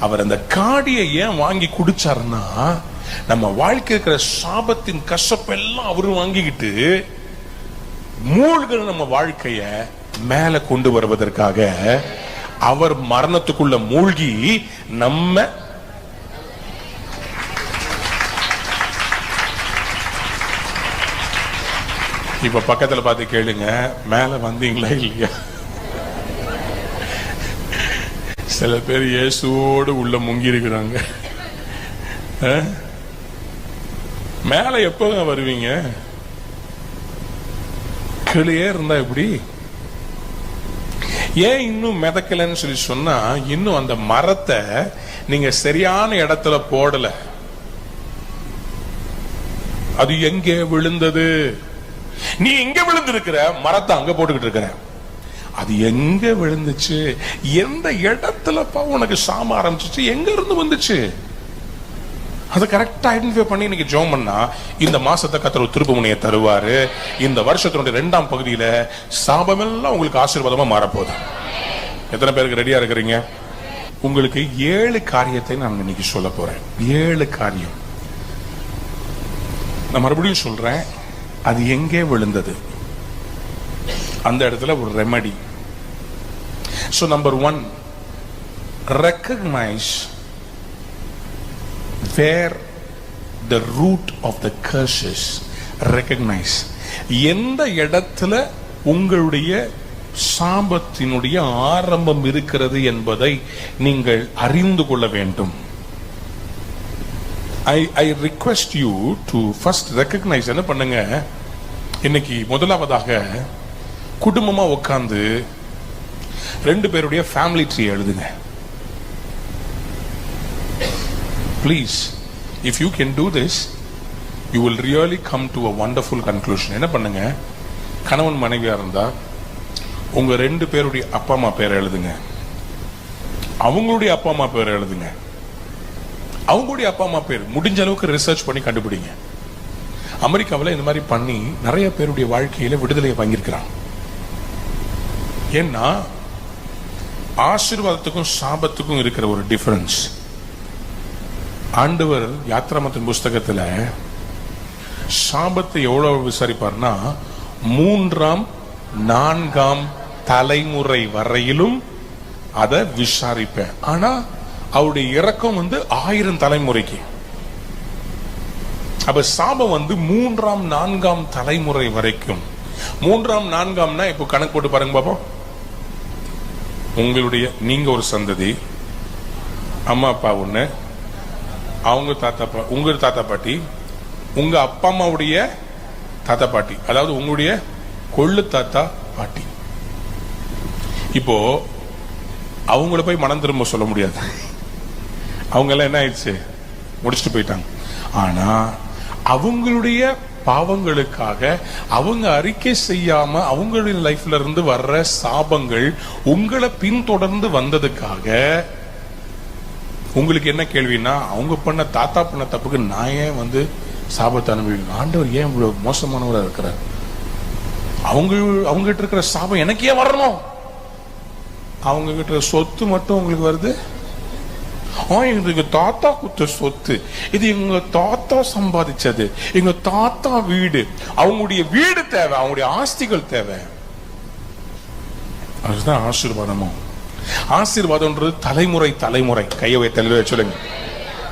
அவர் அந்த காடியை ஏன் வாங்கி குடிச்சாருன்னா, நம்ம வாழ்க்கை இருக்கிற சாபத்தின் கசப்பெல்லாம் அவரு வாங்கிக்கிட்டு மூழ்கிற நம்ம வாழ்க்கைய மேல கொண்டு வருவதற்காக அவர் மரணத்துக்குள்ள மூழ்கி நம்ம இப்ப பக்கத்துல பார்த்து கேளுங்க, மேல வந்தீங்களா இல்லையா? சில பேர் இயேசுவோடு உள்ள முங்கி இருக்கிறாங்க. மேல எப்ப வருவீங்க? கீழே இருந்தா எப்படி? ஏன் இன்னும் மிதக்கலன்னு சொல்லி சொன்னா, இன்னும் அந்த மரத்தை நீங்க சரியான இடத்துல போடல. அது எங்கே விழுந்தது? நீ எங்க விழுந்திருக்கிற? மரத்தை அங்க போட்டுக்கிட்டு இருக்கிற. அது எங்க விழுந்துச்சு? எந்த இடத்துல உனக்கு சாம ஆரம்பிச்சிச்சு? எங்க இருந்து வந்துச்சு? அதை கரெக்டா ஐடென்டிஃபை பண்ணி இன்னைக்கு ஜெபம் பண்ணா இந்த மாசத்தை கர்த்தர் திருப்பு முனையை தருவாரு. இந்த வருஷத்தினுடைய 2ஆம் பகுதியில சாபமெல்லாம் உங்களுக்கு ஆசீர்வாதமா மாறப்போகுது. எத்தனை பேருக்கு ரெடியா இருக்கிறீங்க? உங்களுக்கு 7 காரியத்தை நான் இன்னைக்கு சொல்ல போறேன். 7 காரியம். நான் மறுபடியும் சொல்றேன், அது எங்கே விழுந்தது, அந்த இடத்துல ஒரு remedy. So number 1, recognize where the root of the curses. Recognize எந்த இடத்துல உங்களுடைய சாபத்தினுடைய ஆரம்பம் இருக்கிறது என்பதை நீங்கள் அறிந்து கொள்ள வேண்டும். I request you to first recognize. என்ன பண்ணுங்க, இன்னைக்கு முதலாவதாக குடும்பமா உட்கார்ந்து 2 பேருடைய ஃபேமிலி ட்ரீ எழுதுங்க. Please, if you can do this, you will really come to a wonderful conclusion. என்ன பண்ணுங்க, கணவன் மனைவியா இருந்தா உங்க 2 பேருடைய அப்பா அம்மா பேரை எழுதுங்க. அவங்களுடைய அப்பா அம்மா பேரை எழுதுங்க. அவங்களுடைய அப்பா அம்மா பேர் முடிஞ்ச அளவுக்கு ரிசர்ச் பண்ணி கண்டுபிடிங்க. அமெரிக்காவில் இந்த மாதிரி பண்ணி நிறைய பேருடைய வாழ்க்கையில விடுதலையை வாங்கியிருக்கிறாங்க. ஏன்னா ஆசீர்வாதத்துக்கும் சாபத்துக்கும் இருக்கிற ஒரு டிஃபரன்ஸ். ஆண்டவர் யாத்ராமத்தின் புஸ்தகத்துல சாபத்தை எவ்வளவு விசாரிப்பார்னா, 3ஆம் 4ஆம் தலைமுறை வரையிலும் அதை விசாரிப்பேன். ஆனா அவருடைய இரக்கம் 1000 தலைமுறைக்கு. அப்ப சாபம் 3ஆம் 4ஆம் தலைமுறை வரைக்கும். 3ஆம் 4ஆம்னா இப்போ கணக்கு போட்டு பாருங்க பாப்போம். உங்களுடைய நீங்க ஒரு சந்ததி, அம்மா அப்பா ஒண்ணு, அவங்க தாத்தா உங்க தாத்தா பாட்டி, உங்க அப்பா அம்மாவுடைய தாத்தா பாட்டி, அதாவது உங்களுடைய கொள்ளு தாத்தா பாட்டி. இப்போ அவங்கள போய் மனம் திரும்ப சொல்ல முடியாது. அவங்க எல்லாம் என்ன ஆயிடுச்சு, முடிச்சுட்டு போயிட்டாங்க. ஆனா அவங்களுடைய பாவங்களுக்காக அவங்க அறிக்கை செய்யாம அவங்களுடைய லைஃப்ல இருந்து வர்ற சாபங்கள் உங்களை பின்தொடர்ந்து வந்ததுக்காக உங்களுக்கு என்ன கேள்வினா, அவங்க பண்ண தாத்தா பண்ண தப்புக்கு நான் ஏன் சாபத்தை அனுபவிக்கணும்? ஆண்டவர் ஏன் இவ்வளவு மோசமானவரா இருக்கிறார்? அவங்க கிட்ட இருக்கிற சாபம் எனக்கு ஏன் வரணும்? அவங்க கிட்ட சொத்து மட்டும் உங்களுக்கு வருது. எங்க தாத்தா குத்த சொத்து, இது எங்க தாத்தா சம்பாதிச்சது, எங்க தாத்தா வீடு, அவங்களுடைய வீடு தேவை, அவங்களுடைய ஆஸ்திகள் தேவை. அதுதான் ஆசீர்வாதமும். ஆசீர்வாதம்ன்றது தலைமுறை தலைமுறை. கையை தலைவரை சொல்லுங்க.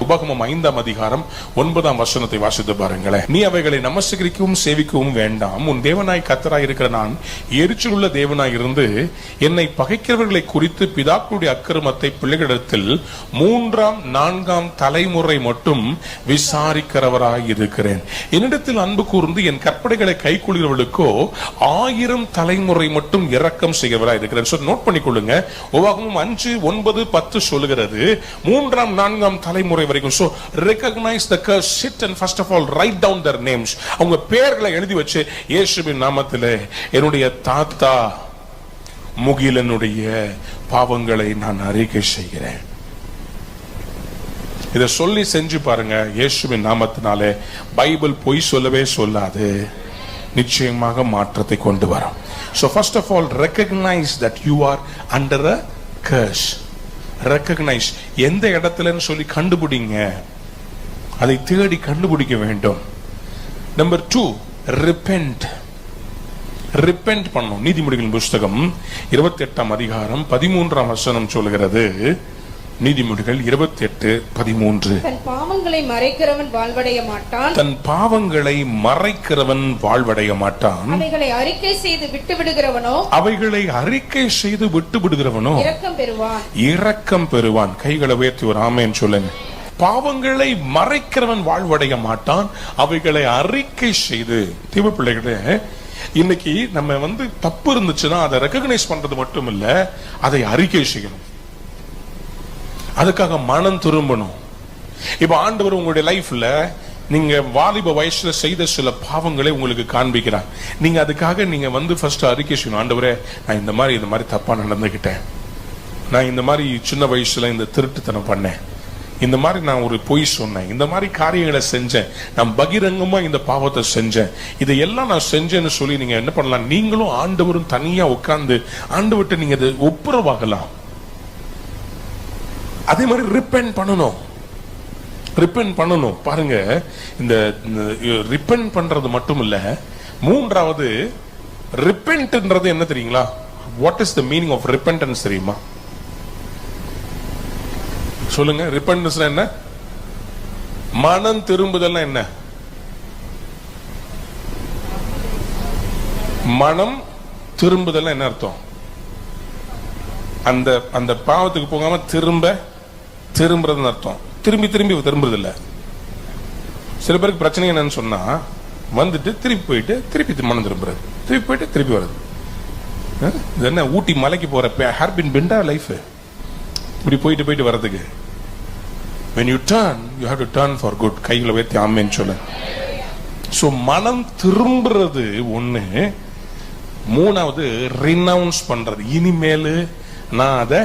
உபாகமம் 5ஆம் அதிகாரம் 9ஆம் வசனத்தை வாசித்து பாருங்களேன். நீ அவைகளை நமஸ்கரிக்கவும் சேவிக்கவும் வேண்டாம். உன் தேவனாய் கர்த்தராய் இருக்கிற நான் எரிச்சலுள்ள தேவனாய் இருந்து என்னை பகைக்கிறவர்களை குறித்து பிதாக்களுடைய அக்கிரமத்தை பிள்ளைகளிடத்தில் 3ஆம் 4ஆம் தலைமுறை மட்டும் விசாரிக்கிறவராய் இருக்கிறேன். என்னிடத்தில் அன்பு கூர்ந்து என் கற்பனைகளை கைக்கொள்கிறவர்களுக்கோ 1000 தலைமுறை மட்டும் இரக்கம் செய்கிறவராய் இருக்கிறேன். நோட் பண்ணிக்கொள்ளுங்க. உபாகமம் 5, 9, 10 சொல்லுகிறது 3ஆம் 4ஆம் தலைமுறை வரைக்கும். So recognize the curse, sit and first of all write down their names. அவங்க பேர்களை எழுதி வச்சு, இயேசுவின் நாமத்திலே என்னுடைய தாத்தா முகிலனுடைய பாவங்களை நான் அறிக்கை செய்கிறேன். இத சொல்லி செஞ்சு பாருங்க. இயேசுவின் நாமத்தினாலே பைபிள் பொய் சொல்லவே சொல்லாது, நிச்சயமாக மாற்றத்தை கொண்டு வரும். So first of all, recognize that you are under a curse. Recognize. எந்த இடத்துலன்னு சொல்லி கண்டுபிடிங்க. அதை தேடி கண்டுபிடிக்க வேண்டும். Number 2, repent. Repent பண்ணணும். நீதிமொழிகளின் புஸ்தகம் 28ஆம் அதிகாரம் 13ஆம் வசனம் சொல்கிறது. நீதிமொழிகள் 28:13. தன் பாவங்களை மறைக்கிறவன் வாழ்வடைய மாட்டான். தன் பாவங்களை மறைக்கிறவன் வாழ்வடைய மாட்டான். அவைகளை அறிக்கை செய்து விட்டு விடுகிறவனோ, அவைகளை அறிக்கை செய்து விட்டு விடுகிறவனோ இரக்கம் பெறுவான். இரக்கம் பெறுவான். கைகளை உயர்த்தி ஒரு ஆமென் சொல்லுங்க. பாவங்களை மறைக்கிறவன் வாழ்வடைய மாட்டான், அவைகளை அறிக்கை செய்து. தீவ பிள்ளைகளே, இன்னைக்கு நம்ம தப்பு இருந்துச்சுன்னா அதை ரெகக்னைஸ் பண்றது மட்டும் இல்ல, அதை அறிக்கை செய்யணும். அதுக்காக மனம் திரும்பணும். இப்ப ஆண்டவர் உங்களுடைய லைஃப்ல நீங்க வாலிப வயசுல செய்த சில பாவங்களை உங்களுக்கு காண்பிக்கிறார். நீங்க அதுக்காக நீங்க ஃபர்ஸ்ட் அறிக்கை செய்யணும். ஆண்டவரே, நான் இந்த மாதிரி தப்பா நடந்துகிட்டேன், நான் இந்த மாதிரி சின்ன வயசுல இந்த திருட்டுத்தனம் பண்ணேன், இந்த மாதிரி நான் ஒரு பொய் சொன்னேன், இந்த மாதிரி காரியங்களை செஞ்சேன், நான் பகிரங்கமா இந்த பாவத்தை செஞ்சேன், இதையெல்லாம் நான் செஞ்சேன்னு சொல்லி நீங்க என்ன பண்ணலாம், நீங்களும் ஆண்டவரும் தனியா உட்கார்ந்து ஆண்டவர்கிட்ட நீங்க அதை ஒப்புரவாகலாம். அதே மாதிரி ரிப்பென்ட் பண்ணணும். ரிப்பென்ட் பண்ணணும். பாருங்க, இந்த ரிப்பென்ட் பண்றது மட்டும் இல்ல, மூன்றாவது ரிப்பென்ட்ன்றது என்ன தெரியுங்களா? What is the meaning of repentance தெரியுமா? சொல்லுங்க. ரிப்பென்டன்ஸ் என்ன? மனம் திரும்புதல். என்ன மனம் திரும்புதல்? என்ன அர்த்தம்? அந்த பாவத்துக்கு போகாம திரும்புறதுன்னு அர்த்தம். திரும்பி திரும்புறது இல்ல. சில பேருக்கு பிரச்சனை என்னன்னு சொன்னா, திருப்பி போயிட்டு திருப்பி மனம் திரும்புறது, திருப்பி போயிட்டு திருப்பி வருது. இது என்ன ஊட்டி மலைக்கு போற ஹேர்பின் பெண்டா லைஃப்? இப்படி போயிட்டு வர்றதுக்கு. when you turn, you have to turn for good. கைகளை வைத்து ஆமென் சொல்ல. சோ மனம் திரும்புறது ஒண்ணு. மூணாவது ரினவுன்ஸ் பண்றது. இனிமேல் நான் அதை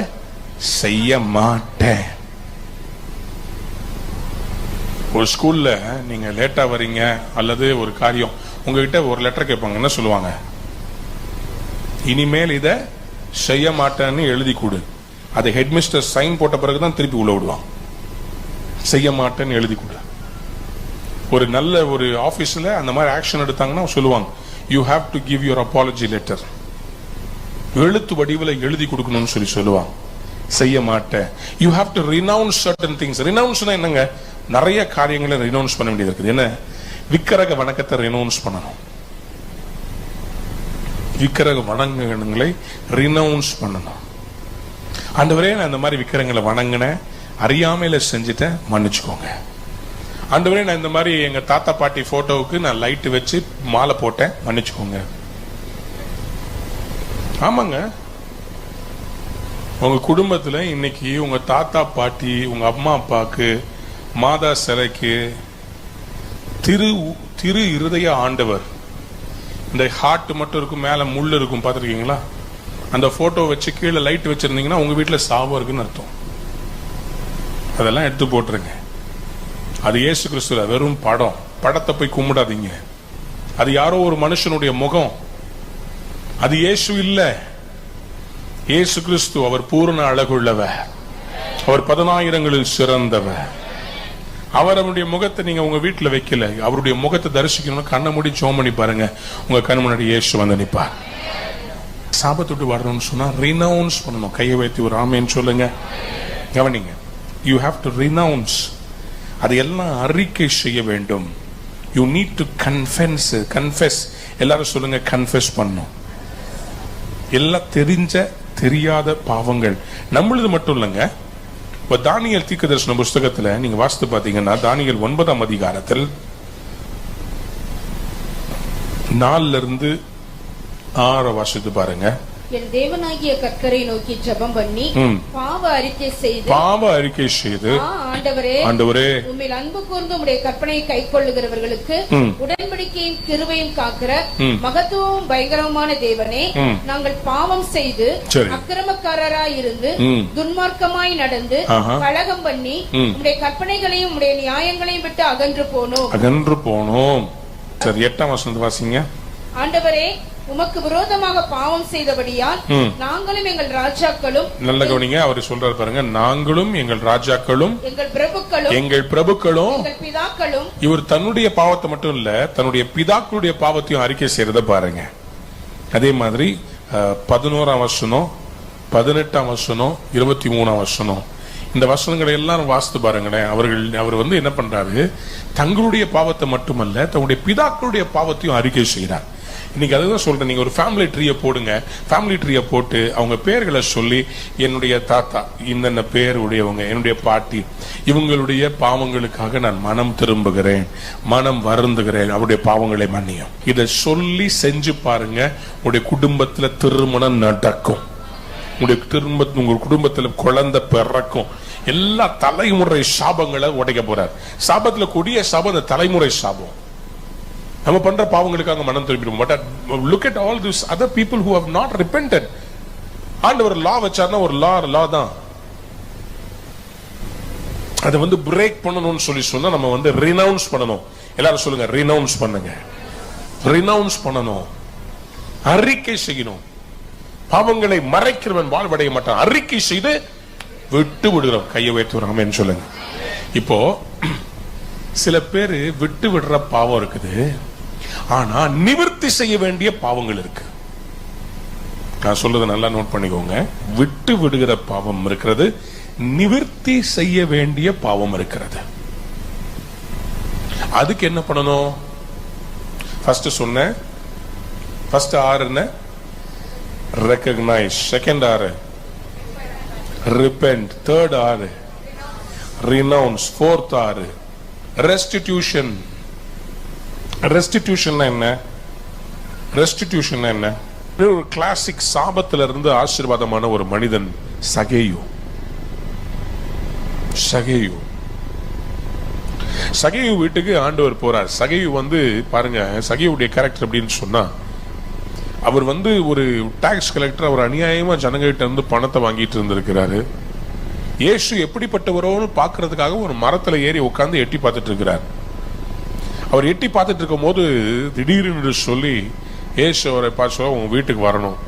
செய்ய மாட்டேன். ஒரு ஸ்கூல்ல நீங்க லேட்டா வரீங்க அல்லது ஒரு காரியம் உங்ககிட்ட ஒரு லெட்டர் கேட்பாங்க, என்ன சொல்லுவாங்க? இனிமேல் இதை செய்ய மாட்டேன்னு எழுதி கொடு. அதை ஹெட்மிஸ்டர் சைன் போட்ட பிறகுதான் திருப்பி உள்ள விடுவான். செய்ய மாட்டேன்னு எழுதி கொடு. ஒரு நல்ல ஒரு ஆபீஸ்ல அந்த மாதிரி ஆக்ஷன் எடுத்தாங்கன்னா சொல்லுவாங்க, you have to give your apology letter. எழுத்து வடிவில் எழுதி கொடுக்கணும்னு சொல்லுவாங்க. செய்ய மாட்டேன். You have to renounce certain things. ரினவுன்ஸ்னா என்னங்க? நிறைய காரியங்களை ரினவுன்ஸ் பண்ண வேண்டியது இருக்குது. என்ன? விக்கிரக வணக்கத்தை ரினவுன்ஸ் பண்ணணும். விக்கிரக வணக்கங்களை ரினவுன்ஸ் பண்ணணும். ஆண்டவரே, நான் இந்த மாதிரி விக்கிரகங்களை வணங்கினேன், அறியாமையில செஞ்சுட்டேன், மன்னிச்சுக்கோங்க. ஆண்டவரே, நான் இந்த மாதிரி எங்க தாத்தா பாட்டி போட்டோவுக்கு நான் லைட் வச்சு மாலை போட்டேன், மன்னிச்சுக்கோங்க. ஆமாங்க, உங்க குடும்பத்துல இன்னைக்கு உங்க தாத்தா பாட்டி, உங்க அம்மா அப்பாக்கு மாதா சிலைக்கு திரு இருதய ஆண்டவர், இந்த ஹார்ட் மட்டும் இருக்கும், மேல முள் இருக்கும், பாத்திருக்கீங்களா? அந்த போட்டோ வச்சு கீழே லைட் வச்சிருந்தீங்கன்னா உங்க வீட்டுல சாபம் இருக்குன்னு அர்த்தம். அதெல்லாம் எடுத்து போட்டுருங்க. அது இயேசு கிறிஸ்துவ வெறும் படம். படத்தை போய் கும்பிடாதீங்க. அது யாரோ ஒரு மனுஷனுடைய முகம். அது இயேசு இல்ல. இயேசு கிறிஸ்து அவர் பூரண அழகுள்ளவர். அவர் 10,000ங்களில் சிறந்தவர். அவருடைய முகத்தை நீங்க உங்க வீட்டுல வைக்கல. அவருடைய முகத்தை தரிசிக்கணும்னு கண்ணை மூடி ஜெபம் பண்ணி பாருங்க. உங்க கண் முன்னாடி இயேசு வந்து நிப்பார். சாபத்துட்டு வரணும்னு சொன்னா ரினவுன்ஸ் பண்ணணும். கையை வைத்து ஒரு ஆமென் சொல்லுங்க. கவனிங்க. You have to renounce. அதையெல்லாம் அறிக்கை செய்ய வேண்டும். You need to confess. எல்லாரும் சொல்லுங்க, கன்ஃபெஸ் பண்ணும். எல்லாம் தெரியாத பாவங்கள் நம்மளது மட்டும் இல்லைங்க. இப்ப தானியேல் தீர்க்கதரிசன புஸ்தகத்துல நீங்க வாசித்து பாத்தீங்கன்னா, தானியேல் 9ஆம் அதிகாரத்தில் 4 இருந்து 6 வாசித்து பாருங்க. என் தேவனாகிய கர்த்தரை நோக்கி ஜெபம் பண்ணி பாவ அறிக்கை செய்து ஆண்டவரே உம்மில் அன்பு கூர்ந்து உம்முடைய கற்பனையை கைக்கொள்ளுகிறவர்களுக்கு உடன்படிக்கையும் கிருபையும் காக்கிற மகத்துவம் பயங்கரமான தேவனே, நாங்கள் பாவம் செய்து அக்கிரமக்காரராய் இருந்து துன்மார்க்கமாய் நடந்து கலகம் பண்ணி உம்முடைய கற்பனைகளையும் உம்முடைய நியாயங்களையும் விட்டு அகன்று போனோம். சரி, 8ஆம் வசனம் வாசிங்க. ஆண்டவரே, உமக்கு விரோதமாக பாவம் செய்தபடியால் நாங்களும் எங்கள் ராஜாக்களும், நல்ல கவனிங்க, அவர் சொல்றாரு பாருங்க, நாங்களும் எங்கள் ராஜாக்களும் எங்கள் பிரபுக்களும் எங்கள் பிதாக்களும். இவர் தன்னுடைய பாவத்தை மட்டும் இல்ல, தன்னுடைய பிதாக்களுடைய பாவத்தையும் அறிக்கை செய்யறத பாருங்க. அதே மாதிரி 11ஆம் வசனம், 18ஆம் வசனம், 23ஆம் வசனம், இந்த வசனங்களை எல்லாரும் வாசித்து பாருங்களேன். அவர் வந்து என்ன பண்றாரு, தங்களுடைய பாவத்தை மட்டுமல்ல தன்னுடைய பிதாக்களுடைய பாவத்தையும் அறிக்கை செய்கிறார். இன்னைக்கு அதுதான் சொல்றேன், நீங்க ஒரு ஃபேமிலி ட்ரீயை போடுங்க. ஃபேமிலி ட்ரீயை போட்டு அவங்க பேர்களை சொல்லி, என்னுடைய தாத்தா இன்னென்ன பேர் உடையவங்க, என்னுடைய பாட்டி, இவங்களுடைய பாவங்களுக்காக நான் மனம் திரும்புகிறேன், மனம் வருந்துகிறேன், அவருடைய பாவங்களை மன்னியும். இதை சொல்லி செஞ்சு பாருங்க, உங்களுடைய குடும்பத்துல திருமணம் நடக்கும், உங்க குடும்பத்துல குழந்தை பிறக்கும். எல்லா தலைமுறை சாபங்களை உடைக்க போறார். சாபத்துல கொடிய சாபம் அந்த தலைமுறை சாபம். நம்ம பண்ற பாவங்களுக்காக மனம் திரும்பிடுவோம். But look at all these other people who have not repented. ஆண்டவர் லா வச்சார்னா ஒரு லா தான். அதை வந்து பிரேக் பண்ணணும்னு சொல்லி சொன்னா நம்ம வந்து ரினவுன்ஸ் பண்ணணும். எல்லாரும் சொல்லுங்க, ரினவுன்ஸ் பண்ணுங்க. ரினவுன்ஸ் பண்ணணும், அறிக்கை செய்யணும். பாவங்களை மறைக்கிறவன் வாழ்வடைய மாட்டான். அறிக்கை செய்து விட்டு விடுகிறோம். கையை உயர்த்துறாமன்னு சொல்லுங்க. இப்போ சில பேரு விட்டு விடுற பாவம் இருக்குது, ஆனா நிவர்த்தி செய்ய வேண்டிய பாவங்கள் இருக்கு. நான் சொல்றதை நல்லா நோட் பண்ணிக்கோங்க. விட்டு விடுகிற பாவம் இருக்கிறது, நிவர்த்தி செய்ய வேண்டிய பாவம் இருக்கிறது. அதுக்கு என்ன பண்ணணும்? ஃபர்ஸ்ட் சொன்ன ஃபர்ஸ்ட் 6 என்ன? recognize. second R, repent. third R, renounce. fourth R, restitution. restitution என்ன? restitution என்ன? ஒரு கிளாசிக் சாபத்துல இருந்து ஆசீர்வாதமான ஒரு மனிதன் சகேயு. சகேயு வீட்டுக்கு ஆண்டவர் போறார். சகேயு வந்து பாருங்க, சகேயுடைய கேரக்டர் அப்படின்னு சொன்னா, அவர் வந்து ஒரு டாக்ஸ் கலெக்டர். அவர் அநியாயமா ஜனங்கிட்ட இருந்து பணத்தை வாங்கிட்டு இருந்திருக்கிறாரு. இயேசு எப்படிப்பட்டவரோன்னு பாக்குறதுக்காக ஒரு மரத்துல ஏறி உட்கார்ந்து எட்டி பார்த்துட்டு இருக்கிறார். அவர் எட்டி பார்த்துட்டு இருக்கும் போது திடீர்னு சொல்லி இயேசு அவரை பார்த்து, உங்க வீட்டுக்கு வரணும்.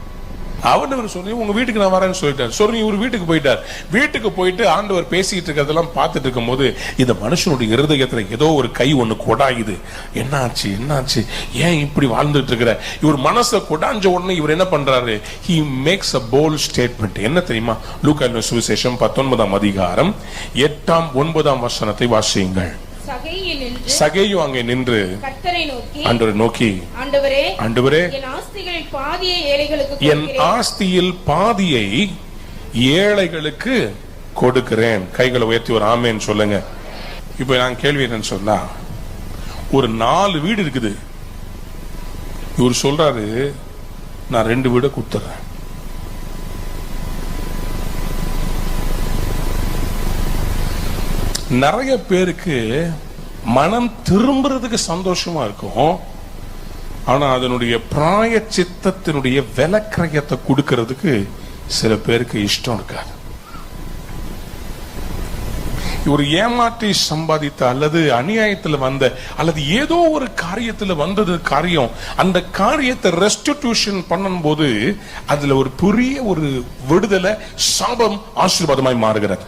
ஆண்டவர் சொல்லி, உங்க வீட்டுக்கு நான் வரேன்னு சொல்லிட்டார். சொல்லி இவர் வீட்டுக்கு போயிட்டார். வீட்டுக்கு போயிட்டு ஆண்டவர் பேசிட்டு இருக்கிறதெல்லாம் பார்த்துட்டு இருக்கும் போது இந்த மனுஷனுடைய இருதயத்துல ஏதோ ஒரு கை ஒண்ணு கொடாயுது. என்னாச்சு, ஏன் இப்படி வாழ்ந்துட்டு இருக்கிற? இவர் மனசுல கொடாஞ்ச உடனே இவர் என்ன பண்றாரு? he makes a bold statement. என்ன தெரியுமா? லூக்கா சுவிசேஷம் 19ஆம் அதிகாரம் 8ஆம் 9ஆம் வசனத்தை வாசியுங்கள். சகேயு அங்கே நின்று ஆண்டவரை நோக்கி, ஆண்டவரே, என் ஆஸ்தியில் பாதியை ஏழைகளுக்கு கொடுக்கிறேன். கைகளை உயர்த்தி ஒரு ஆமேன்னு சொல்லுங்க. இப்ப நான் கேள்வி என்னன்னு சொன்னா, ஒரு 4 வீடு இருக்குது. இவர் சொல்றாரு, நான் 2 வீடை கொடுத்துறேன். நிறைய பேருக்கு மனம் திரும்புறதுக்கு சந்தோஷமா இருக்கும், ஆனா அதனுடைய பிராயச்சித்தத்தினுடைய விலக்கிரயத்தை கொடுக்கிறதுக்கு சில பேருக்கு இஷ்டம் இருக்காது. ஒரு ஏமாற்றி சம்பாதித்த அல்லது அநியாயத்துல வந்த அல்லது ஏதோ ஒரு காரியத்துல வந்தது காரியம், அந்த காரியத்தை ரெஸ்டிடியூஷன் பண்ணும்போது அதுல ஒரு பெரிய ஒரு விடுதலை, சாபம் ஆசீர்வாதமாய் மாறுகிறது.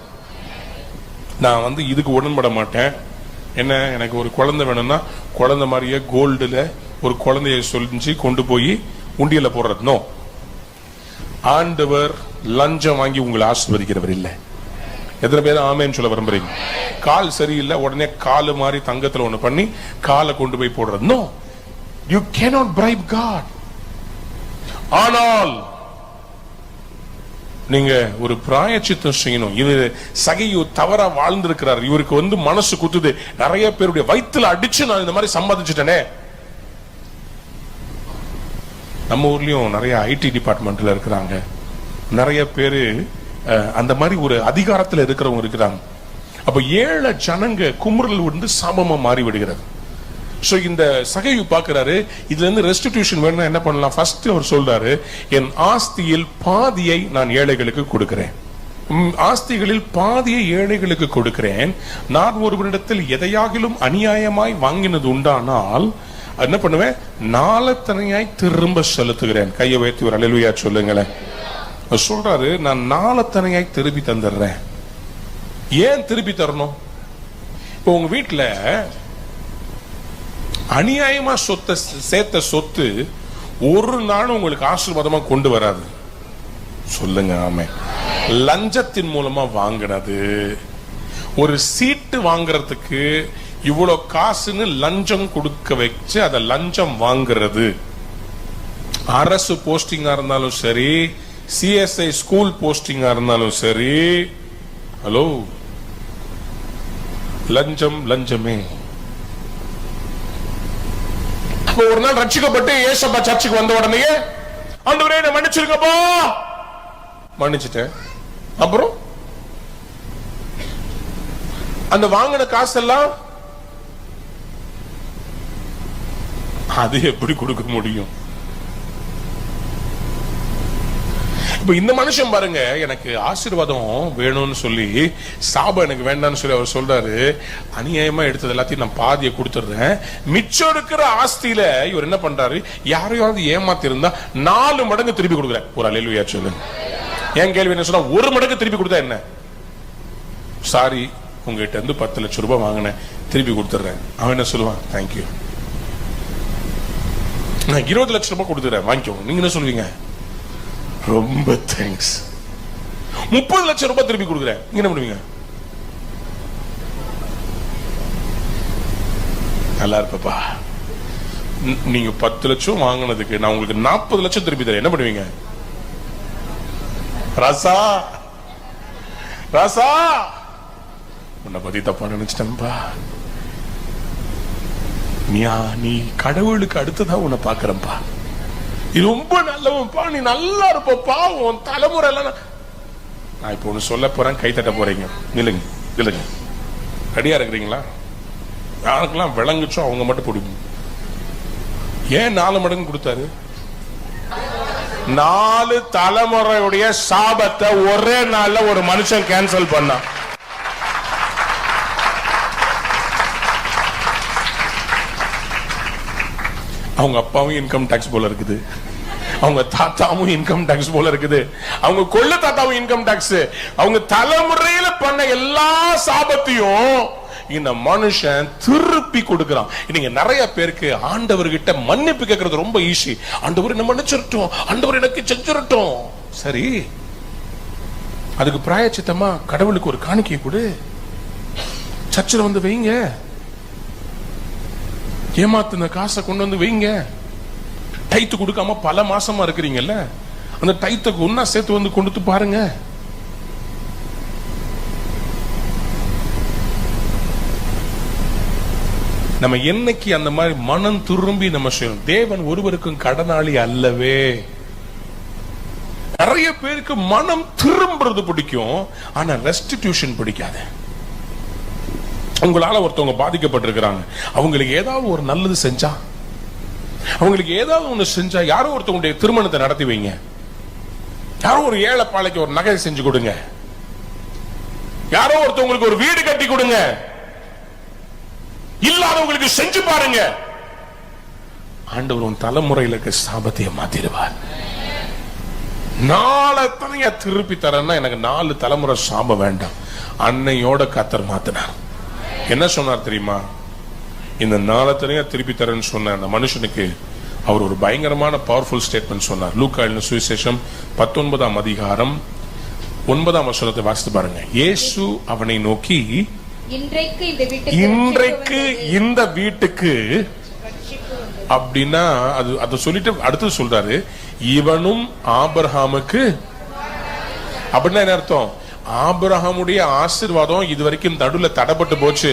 நான் வந்து இதுக்கு உடன்பட மாட்டேன். என்ன, எனக்கு ஒரு குழந்தை வேணும்னா குழந்தை மாதிரியே கோல்டுல ஒரு குழந்தைய சொல்லி கொண்டு போய் உண்டியல போடுறது. நோ, ஆண்டவர் லஞ்சம் வாங்கி உங்களை ஆசீர்வதிக்கிறவர் இல்லை. எத்தனை பேர் ஆமேன்னு சொல்ல விரும்புறீங்க? கால் சரியில்லை, உடனே காலு மாதிரி தங்கத்துல ஒண்ணு பண்ணி காலை கொண்டு போய் போடுறது. No, you cannot bribe God. ஆனால் நீங்க ஒரு பிராயச்சித்தம் செய்யணும். இது சகையு தவறா வாழ்ந்திருக்கிறார். இவருக்கு வந்து மனசு குத்துது, நிறைய பேருடைய வயிற்றுல அடிச்சு நான் இந்த மாதிரி சம்பாதிச்சுட்டேனே. நம்ம ஊர்லயும் நிறைய ஐடி டிபார்ட்மெண்ட்ல இருக்கிறாங்க, நிறைய பேரு அந்த மாதிரி ஒரு அதிகாரத்துல இருக்கிறவங்க இருக்கிறாங்க. அப்ப ஏழை ஜனங்க குமுறல் விழுந்து சாபமா மாறி விடுகிறது. சோ இந்த சகையு பாக்குறாரு, இதுல இருந்து ரெஸ்டிடியூஷன் வேணும்னா என்ன பண்ணலாம்? ஃபர்ஸ்ட் அவர் சொல்றாரு, என் ஆஸ்தியில் பாதியை நான் ஏழைகளுக்கு கொடுக்கிறேன், ஆஸ்திகளில் பாதியை ஏழைகளுக்கு கொடுக்கிறேன். நான் ஒருவரிடத்தில் எதையாகிலும் அநியாயமாய் வாங்கினது உண்டானால் என்ன பண்ணுவேன்? நாலத்தனையாய் திரும்ப செலுத்துகிறேன். கையை உயர்த்தி ஒரு அல்லேலூயா சொல்லுங்களேன். சொல்றாரு, நான் நாலத்தனையாய் திருப்பி தந்துடுறேன். ஏன் திருப்பி தரணும்? இப்போ உங்க வீட்டுல அநியாயமா சேர்த்த சொத்து ஒரு நாளும் உங்களுக்கு ஆசீர்வாதமா கொண்டு வராது. சொல்லுங்க ஆமே. லஞ்சத்தின் மூலமா வாங்கினது, ஒரு சீட்டு வாங்குறதுக்கு இவ்வளவு காசுன்னு லஞ்சம் கொடுக்க வச்சு அதை லஞ்சம் வாங்குறது, அரசு போஸ்டிங்கா இருந்தாலும் சரி, சிஎஸ்ஐ ஸ்கூல் போஸ்டிங்கா இருந்தாலும் சரி, ஹலோ, லஞ்சம் லஞ்சமே. ஒரு நாள் ரட்சிக்கப்பட்டு ஏசப்பா சர்ச்சுக்கு வந்த உடனே, ஆண்டவரே என்ன மன்னிச்சிருக்கப்பா, மன்னிச்சிட்டேன். அப்புறம் அந்த வாங்கின காசெல்லாம் அது எப்படி கொடுக்க முடியும்? இப்ப இந்த மனுஷன் பாருங்க, எனக்கு ஆசீர்வாதம் வேணும்னு சொல்லி, சாபம் எனக்கு வேண்டாம்னு சொல்லி அவர் சொல்றாரு, அநியாயமா எடுத்தது எல்லாத்தையும் நான் பாதியை கொடுத்துடுறேன், மிச்சம் இருக்கிற ஆஸ்தியில இவர் என்ன பண்றாரு? யாரையாவது ஏமாத்தி இருந்தா 4 மடங்கு திருப்பி கொடுக்குறேன். ஒரு அல்லேலூயா சொல்லுங்க. என் கேள்வி என்ன சொன்னா, 1 மடங்கு திருப்பி கொடுத்தா என்ன? சாரி, உங்ககிட்ட இருந்து 10 லட்சம் ரூபாய் வாங்கினேன், திருப்பி கொடுத்துறேன். அவன் என்ன சொல்லுவான்? தேங்க்யூ, நான் 20 லட்சம் ரூபாய் கொடுத்துறேன், வாங்கிக்கோ. நீங்க என்ன சொல்லுவீங்க? ரொம்ப தேங்க்ஸ். 30 லட்சம் ரூபாய் திருப்பி கொடுக்குறேன், நீங்க என்ன பண்ணுவீங்க? நல்லா இருப்பா, நீங்க 10 லட்சம் வாங்கினதுக்கு நான் உங்களுக்கு 40 லட்சம் திருப்பி தரேன், என்ன பண்ணுவீங்க? ராசா ராசா, உன்னை பத்தி தப்பா நினைச்சிட்டேன்பா, நீ கடவுளுக்கு அடுத்ததா உன்னை பாக்குறப்பா, நீ ரொம்ப நல்லவன்பா, நீ நல்லா இருப்பப்பா, உன் தலைமுறை எல்லாம். நான் இப்ப ஒண்ணு சொல்ல போறேன், கை தட்ட போறீங்க. இல்லைங்க இல்லைங்க, ரெடியா இருக்கிறீங்களா? யாருக்கெல்லாம் விளங்குச்சோ அவங்க மட்டும் பிடிக்கும். ஏன் 4 மடங்கு கொடுத்தாரு? 4 தலைமுறையுடைய சாபத்தை ஒரே நாள்ல ஒரு மனுஷன் கேன்சல் பண்ணான். அவங்க அப்பாவும் இன்கம் டாக்ஸ் போல இருக்குது, அவங்க தாத்தாவும் இன்கம் டாக்ஸ் போல இருக்குது, அவங்க கொள்ள தாத்தாவும் இன்கம் டாக்ஸ், அவங்க தலைமுறையில பண்ண எல்லா சாபத்தையும் இந்த மனுஷன் திருப்பி கொடுக்கிறான். நீங்க நிறைய பேருக்கு ஆண்டவர்கிட்ட மன்னிப்பு கேட்கறது ரொம்ப ஈஸி. ஆண்டவர் என்ன மன்னிச்சிரட்டும், ஆண்டவர் எனக்கு செஞ்சிரட்டும். சரி, அதுக்கு பிராயச்சித்தமா கடவுளுக்கு ஒரு காணிக்கை கொடு, சர்ச்சில் வந்து வைங்க, ஏமாத்துன காசை கொண்டு வந்து வைங்க. டைத்து கொடுக்காம பல மாசமா இருக்கிறீங்கல்ல, அந்த டைத்துக்கு ஒன்னா சேர்த்து வந்து கொண்டு பாருங்க. நம்ம என்னைக்கு அந்த மாதிரி மனம் திரும்பி நம்ம செய்யணும். தேவன் ஒருவருக்கும் கடனாளி அல்லவே. நிறைய பேருக்கு மனம் திரும்புறது பிடிக்கும், ஆனா ரெஸ்டிடியூஷன் பிடிக்காது. உங்களால ஒருத்தவங்க பாதிக்கப்பட்டிருக்கிறாங்க, அவங்களுக்கு ஏதாவது ஒரு நல்லது செஞ்சா, அவங்களுக்கு ஏதாவது ஒண்ணு செஞ்சா, யாரோ ஒருத்தவங்களுடைய திருமணத்தை நடத்தி வைங்க, யாரோ ஒரு ஏழை பாளைக்கு ஒரு நகை செஞ்சு கொடுங்க, யாரோ ஒருத்தவங்களுக்கு ஒரு வீடு கட்டி கொடுங்க, இல்லாதவங்களுக்கு செஞ்சு பாருங்க. ஆண்டவர் உன் தலைமுறையில் இருக்க சாபத்தையே மாத்திடுவார். 4 திருப்பி தரேன்னா எனக்கு 4 தலைமுறை சாபம் வேண்டாம். அன்னையோட கர்த்தர் மாத்தினார். என்ன சொன்னார் தெரியுமா? இந்த 4 திருப்பி தரேன்னு சொன்ன அந்த மனுஷனுக்கு அவர் ஒரு பயங்கரமான பவர்ஃபுல் ஸ்டேட்மெண்ட் சொன்னார். லூக்கா எழுதின சுவிசேஷம் 19ஆம் அதிகாரம் 9ஆம் வசனத்தை வாசித்து பாருங்க. இயேசு அவனை நோக்கி, இன்றைக்கு இந்த வீட்டுக்கு அப்படின்னா அதை சொல்லிட்டு அடுத்து சொல்றாரு, இவனும் ஆபிரகாமுக்கு. அப்படின்னா என்ன அர்த்தம்? ஆபிரகாமுடைய ஆசீர்வாதம் இது வரைக்கும் நடுவுல தடைப்பட்டு போச்சு.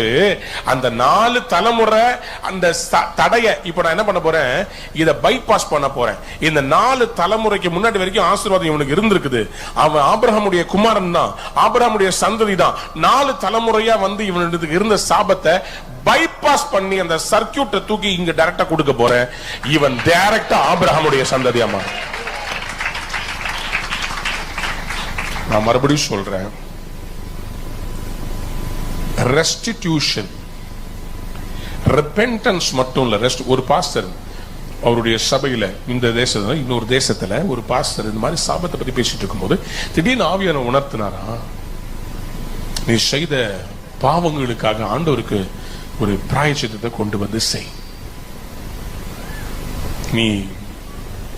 அந்த 4 தலைமுறை அந்த தடைய இப்ப நான் என்ன பண்ண போறேன், இத பைபாஸ் பண்ண போறேன். இந்த 4 தலைமுறைக்கு முன்னாடி வரைக்கும் ஆசீர்வாதம் இவனுக்கு இருந்திருக்குது. அவன் ஆபிரகாமுடைய குமாரன் தான், ஆபிரகாமுடைய சந்ததி தான். 4 தலைமுறையா வந்து இவனுக்கு இருந்த சாபத்தை பைபாஸ் பண்ணி அந்த சர்க்கியூட்டை தூக்கி இங்க டைரக்டா கொடுக்க போறேன். இவன் டைரக்டா ஆபிரகாமுடைய சந்ததியாமா. நான் மறுபடியும் சொல்றேன், ரெஸ்டிடியூஷன் ரெபென்டன்ஸ் மட்டும் இல்ல. ஒரு பாஸ்டர் அவருடைய சபையில இந்த தேசத்துல இன்னொரு தேசத்துல ஒரு பாஸ்டர் இந்த மாதிரி சாபத்தை பத்தி பேசிட்டு இருக்கும்போது திடீர்னு ஆவியான உணர்த்தினாரா, நீ செய்த பாவங்களுக்காக ஆண்டவருக்கு ஒரு பிராயச்சித்தத்தை கொண்டு வந்து செய். நீ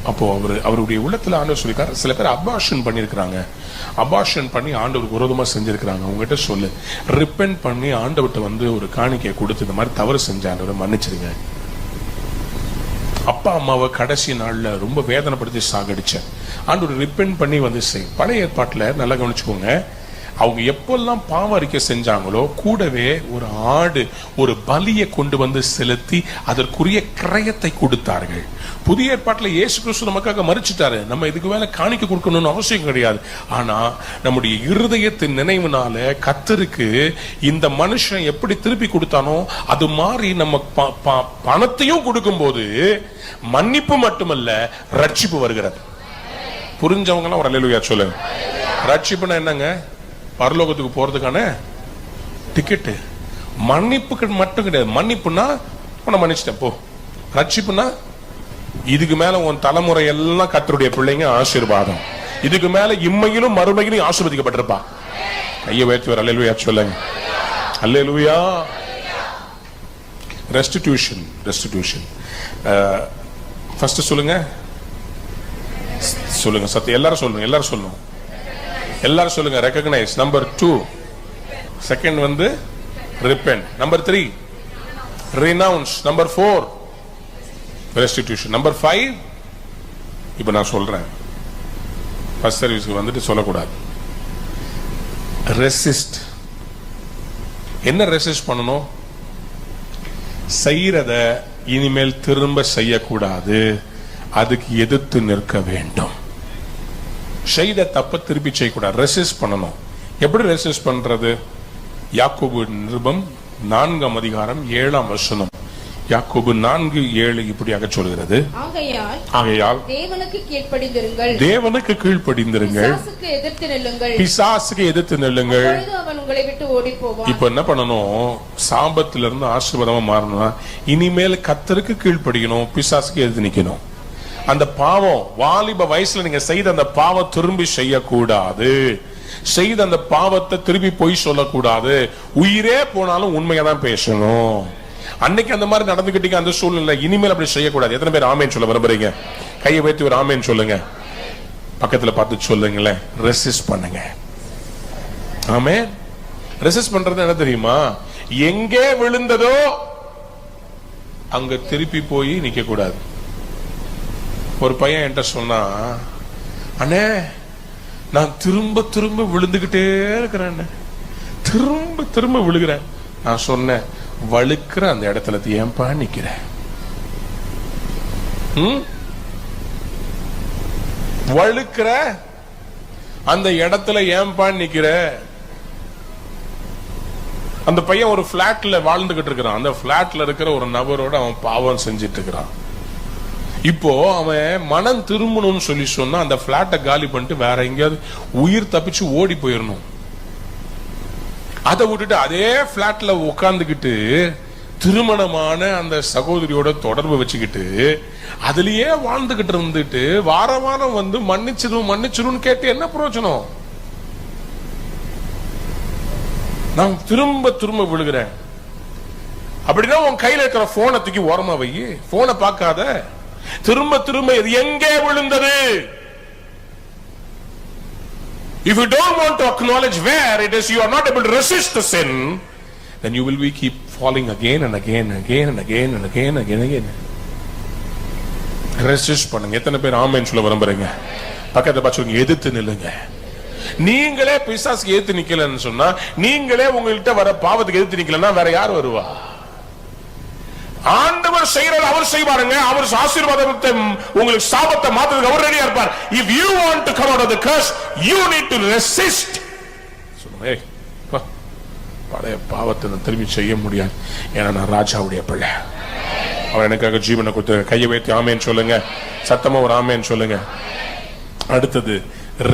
அப்போ அவருடைய உள்ளத்துல ஆண்டவர் சொல்லிருக்காரு, சில பேர் அபார்ஷன் பண்ணிருக்கிறாங்க, அபார்ஷன் பண்ணி ஆண்டவருக்கு விரோதமா செஞ்சிருக்கிறாங்க. உங்ககிட்ட சொல்லு, ரிப்பென்ட் பண்ணி ஆண்டவர்கிட்ட வந்து ஒரு காணிக்கையை கொடுத்து இந்த மாதிரி தவறு செஞ்ச ஆண்டவரை மன்னிச்சிருங்க. அப்பா அம்மாவை கடைசி நாள்ல ரொம்ப வேதனைப்படுத்தி சாகடிச்ச ஆண்டவர் ரிப்பென்ட் பண்ணி வந்து செய். பழைய ஏற்பாட்டுல நல்லா கவனிச்சுக்கோங்க, அவங்க எப்பெல்லாம் பாவ அறிக்கை செஞ்சாங்களோ கூடவே ஒரு ஆடு ஒரு பலியை கொண்டு வந்து செலுத்தி அதற்குரிய கிரயத்தை கொடுத்தார்கள். புதிய ஏற்பாட்டில் இயேசு கிறிஸ்து நமக்காக மரிச்சிட்டாரு, நம்ம இதுக்கு மேல காணிக்க கொடுக்கணும்னு அவசியம் கிடையாது. ஆனா நம்முடைய இருதயத்தின் நினைவுனால கர்த்தருக்கு இந்த மனுஷன் எப்படி திருப்பி கொடுத்தானோ அது மாதிரி நம்ம பணத்தையும் கொடுக்கும் போது மன்னிப்பு மட்டுமல்ல ரட்சிப்பு வருகிறது. புரிஞ்சவங்க எல்லாம் ஒரு அல்லேலூயா சொல்லுங்க. ரட்சிப்புனா என்னங்க? பரலோகத்துக்கு போறதுக்கான டிக்கெட்டு. மன்னிப்புக்கு மட்டும் கிடையாது. மன்னிப்புனா உன்னை மன்னிச்சிட்டேன் போ. ரட்சிப்புனா இதுக்கு மேல உன் தலைமுறை எல்லாம் கர்த்தருடைய பிள்ளைங்க ஆசீர்வாதம். இதுக்கு மேல இம்மையிலும் மறுமையிலும் ஆசீர்வதிக்கப்பட்டிருப்பா. கையை உயர்த்தி வர அல்லேலூயா சொல்லுங்க. அல்லேலூயா. ரெஸ்டிடியூஷன். ரெஸ்டிடியூஷன் ஃபர்ஸ்ட் சொல்லுங்க. சொல்லுங்க சத்தியம். எல்லாரும் சொல்லுங்க. எல்லாரும் சொல்லணும். எல்லாரும் சொல்லுங்க. ரெகக்னைஸ். நம்பர் 2. செகண்ட் வந்து repent. Number 3 renounce. Number 4 restitution. Number 5 இப்ப நான் சொல்றேன், ஃபர்ஸ்ட் சர்வீஸ்க்கு வந்துட்டு சொல்லக்கூடாது. ரெசிஸ்ட். என்ன ரெசிஸ்ட் பண்ணணும்? செய்யறத இனிமேல் திரும்ப செய்யக்கூடாது, அதுக்கு எதிர்த்து நிற்க வேண்டும். செய்த தப்ப திருப்பி செய்யக்கூடாது, ரெசிஸ்ட் பண்ணணும். எப்படி ரெசிஸ்ட் பண்றது? யாக்கோபு நிருபம் 4ஆம் அதிகாரம் 7ஆம் வசனம். யாக்கோபு 4:7 இப்படியாக சொல்கிறது, ஆகையால் தேவனுக்கு கீழ்ப்படிந்திருங்கள், தேவனுக்கு கீழ்ப்படிந்திருங்கள், பிசாசுக்கு எதிர்த்து நில்லுங்கள், பிசாசுக்கு எதிர்த்து நில்லுங்கள். அப்பொழுது அவன் உங்களை விட்டு ஓடி போவான். இப்ப என்ன பண்ணணும்? சாபத்துல இருந்து ஆசீர்வாதமா மாறணும்னா இனிமேல் கர்த்தருக்கு கீழ்ப்படிக்கணும், பிசாசுக்கு எதிர்த்து நிக்கணும். அந்த பாவம் வாலிப வயசுல நீங்க செய்த அந்த பாவம் திரும்பி செய்யக்கூடாது. செய்த அந்த பாவத்தை திருப்பி பொய் சொல்லக்கூடாது. உயிரே போனாலும் உண்மையா தான் பேசணும். அன்னைக்கு அந்த மாதிரி நடந்துகிட்டீங்க, அந்த சூழ்நிலை இனிமேல் அப்படி செய்யக்கூடாது. எத்தனை பேர் ஆமேன் சொல்ல விரும்புறீங்க? கையை வைத்து ஒரு ஆமேன் சொல்லுங்க. பக்கத்துல பார்த்து சொல்லுங்களேன். ரெசிஸ்ட் பண்ணுங்க. ஆமென். ரெசிஸ்ட் பண்றது என்ன தெரியுமா? எங்கே விழுந்ததோ அங்க திருப்பி போய் நிக்க கூடாது. ஒரு பையன் என்கிட்ட சொன்னா, அண்ணே நான் திரும்ப திரும்ப விழுந்துகிட்டே இருக்கிறேன், திரும்ப திரும்ப விழுகிறேன். நான் சொன்னேன், வழுக்கிற அந்த இடத்துல ஏன்பா நிக்கிற? வழுக்கிற அந்த இடத்துல ஏன்பா நிக்கிற? அந்த பையன் ஒரு பிளாட்ல வாழ்ந்துகிட்டு இருக்கிறான். அந்த பிளாட்ல இருக்கிற ஒரு நபரோட அவன் பாவம் செஞ்சிட்டு இருக்கிறான். இப்போ அவன் மனம் திரும்பணும்னு சொல்லி சொன்னா அந்த பிளாட்டை காலி பண்ணிட்டு வேற எங்கேயாவது உயிர் தப்பிச்சு ஓடி போயிடணும். அதை விட்டுட்டு அதே பிளாட்ல உட்கார்ந்துகிட்டு திருமணமான அந்த சகோதரியோட தொடர்பு வச்சுக்கிட்டு அதுலயே வாழ்ந்துகிட்டு இருந்துட்டு வார வாரம் வந்து மன்னிச்சிடும் மன்னிச்சிடும் கேட்டு என்ன பிரயோஜனம்? நான் திரும்ப திரும்ப விழுகிறேன் அப்படின்னா உன் கையில இருக்கிற போனை தூக்கி ஓரமா வை. போனை பார்க்காத. திரும்ப திரும்ப இது எங்கே விழுந்தது? If you don't want to acknowledge where it is, you are not able to resist the sin, then you will be keep falling again and again and again and again and again and again and again. Resist பண்ணுங்க. எத்தனை பேர் ஆமென் சொல்ல விரும்புறீங்க? பக்கத்துல பார்த்து எதிர்த்து நில்லுங்க. நீங்களே பிசாசுக்கு எதிர்த்து நிக்கலன்னு சொன்னா, நீங்களே உங்கள்கிட்ட வர பாவத்துக்கு எதிர்த்து நிக்கலன்னா வேற யார் வருவா? ஆண்டவர் செய்யறது அவர் செய்வாருங்க. அவர் ஆசீர்வாதத்தை உங்களுக்கு சாபத்தை மாத்துறதுக்கு அவர் ரெடியா இருப்பார். If you want to come out of the curse, you need to resist. சொல்லுங்க, பழைய பாவத்தை நான் திரும்பி செய்ய முடியாது, ஏன்னா நான் ராஜாவுடைய பிள்ளை. அவர் எனக்காக ஜீவனை கொடுத்து. கையை வைத்து ஆமேன்னு சொல்லுங்க, சத்தமா ஒரு ஆமேன்னு சொல்லுங்க. அடுத்தது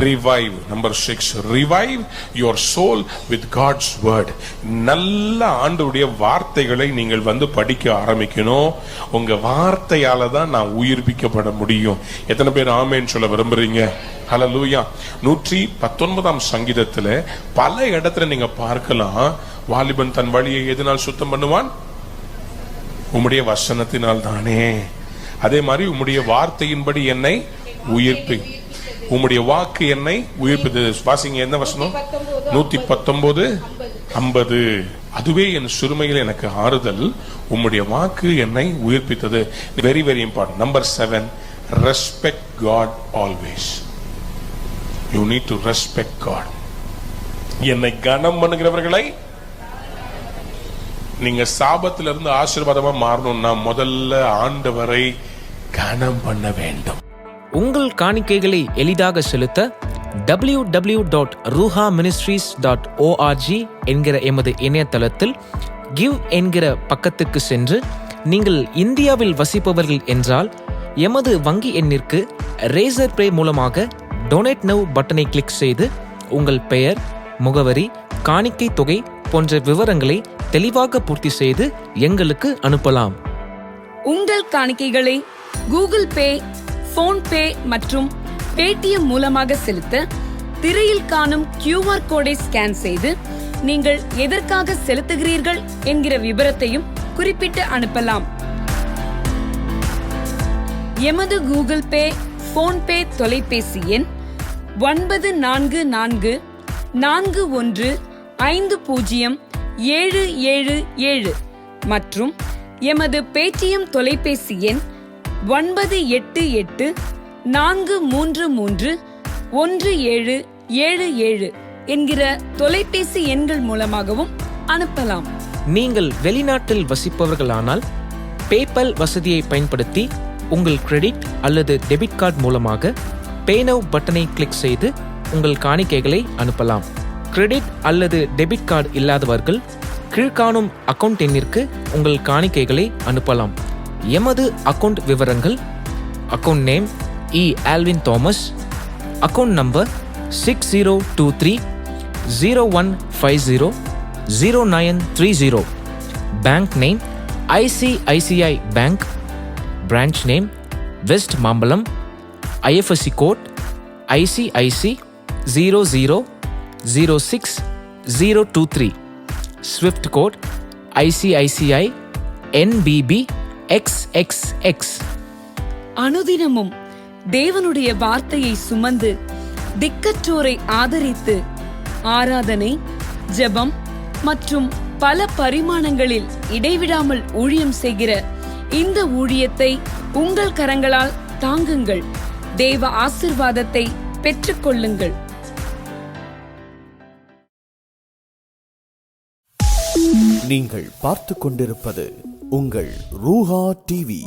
revive. Number 6, revive your soul with God's word. நல்ல ஆண்டவருடைய வார்த்தைகளை நீங்கள் படிக்க ஆரம்பிக்கணும். உங்க வார்த்தையால தான் நான் உயிர்ப்பிக்கப்பட முடியும். எத்தனை பேர் ஆமென் சொல்ல விரும்புறீங்க? ஹல்லேலூயா. 119ஆம் சங்கீதத்துல பல இடத்துல நீங்க பார்க்கலாம், வாலிபன் தன் வழியை எதனால் சுத்தம் பண்ணுவான்? உம்முடைய வசனத்தினால் தானே. அதே மாதிரி உம்முடைய வார்த்தையின்படி என்னை உயிர்ப்பி, உம்முடைய வாக்கு என்னை உயிர்ப்பித்தது. வாசிங்க, என்ன வசனம்? 119:50. அதுவே என் சிறுமையில் எனக்கு ஆறுதல், உம்முடைய வாக்கு என்னை உயிர்ப்பித்தது. Very very important. Number 7, respect God always. You need to respect God. என்னை கனம் பண்ணுகிறவர்களை, நீங்க சாபத்திலிருந்து ஆசீர்வாதமா மாறணும்னா முதல்ல ஆண்டவரை கனம் பண்ண வேண்டும். உங்கள் காணிக்கைகளை எளிதாக செலுத்த www.ruhaministries.org என்கிற எமது இணையதளத்தில் கிவ் என்கிற பக்கத்துக்கு சென்று, நீங்கள் இந்தியாவில் வசிப்பவர்கள் என்றால் எமது வங்கி எண்ணிற்கு ரேசர் பே மூலமாக டொனேட் நவ் பட்டனை கிளிக் செய்து உங்கள் பெயர், முகவரி, காணிக்கை தொகை போன்ற விவரங்களை தெளிவாக பூர்த்தி செய்து எங்களுக்கு அனுப்பலாம். உங்கள் காணிக்கைகளை கூகுள் பே, போன்பே மற்றும் பேடிஎம் மூலமாக செலுத்த திரையில் காணும் QR கோடை ஸ்கேன் செய்து நீங்கள் எதற்காக செலுத்துகிறீர்கள் என்கிற விபரத்தையும் குறிப்பிட்டு அனுப்பலாம். எமது கூகுள் பே, போன்பே தொலைபேசி எண் 944141507777 மற்றும் எமது பேடிஎம் தொலைபேசி எண் 9884331777 என்கிற தொலைபேசி எண்கள் மூலமாகவும் அனுப்பலாம். நீங்கள் வெளிநாட்டில் வசிப்பவர்களானால் பேபால் வசதியை பயன்படுத்தி உங்கள் கிரெடிட் அல்லது டெபிட் கார்டு மூலமாக பே நவ் பட்டனை கிளிக் செய்து உங்கள் காணிக்கைகளை அனுப்பலாம். கிரெடிட் அல்லது டெபிட் கார்டு இல்லாதவர்கள் கீழ்காணும் அக்கவுண்ட் எண்ணிற்கு உங்கள் காணிக்கைகளை அனுப்பலாம். எமது அக்கவுண்ட் விவரங்கள்: account name E. Alvin Thomas, account number 602301500930, bank name ICICI bank, branch name West Mambalam, IFSC code ICIC 0006023, swift code ICICI NBB XXX. அனுதினமும் தேவனுடைய வார்த்தையை சுமந்து திக்கற்றோரை ஆதரித்து ஆராதனை, ஜெபம் மற்றும் பல பரிமாணங்களில் இடைவிடாமல் ஊழியம் செய்கிற இந்த ஊழியத்தை உங்கள் கரங்களால் தாங்குங்கள். தேவ ஆசீர்வாதத்தை பெற்றுக்கொள்ளுங்கள். நீங்கள் பார்த்து கொண்டிருப்பது உங்கள் ரூஹா டிவி.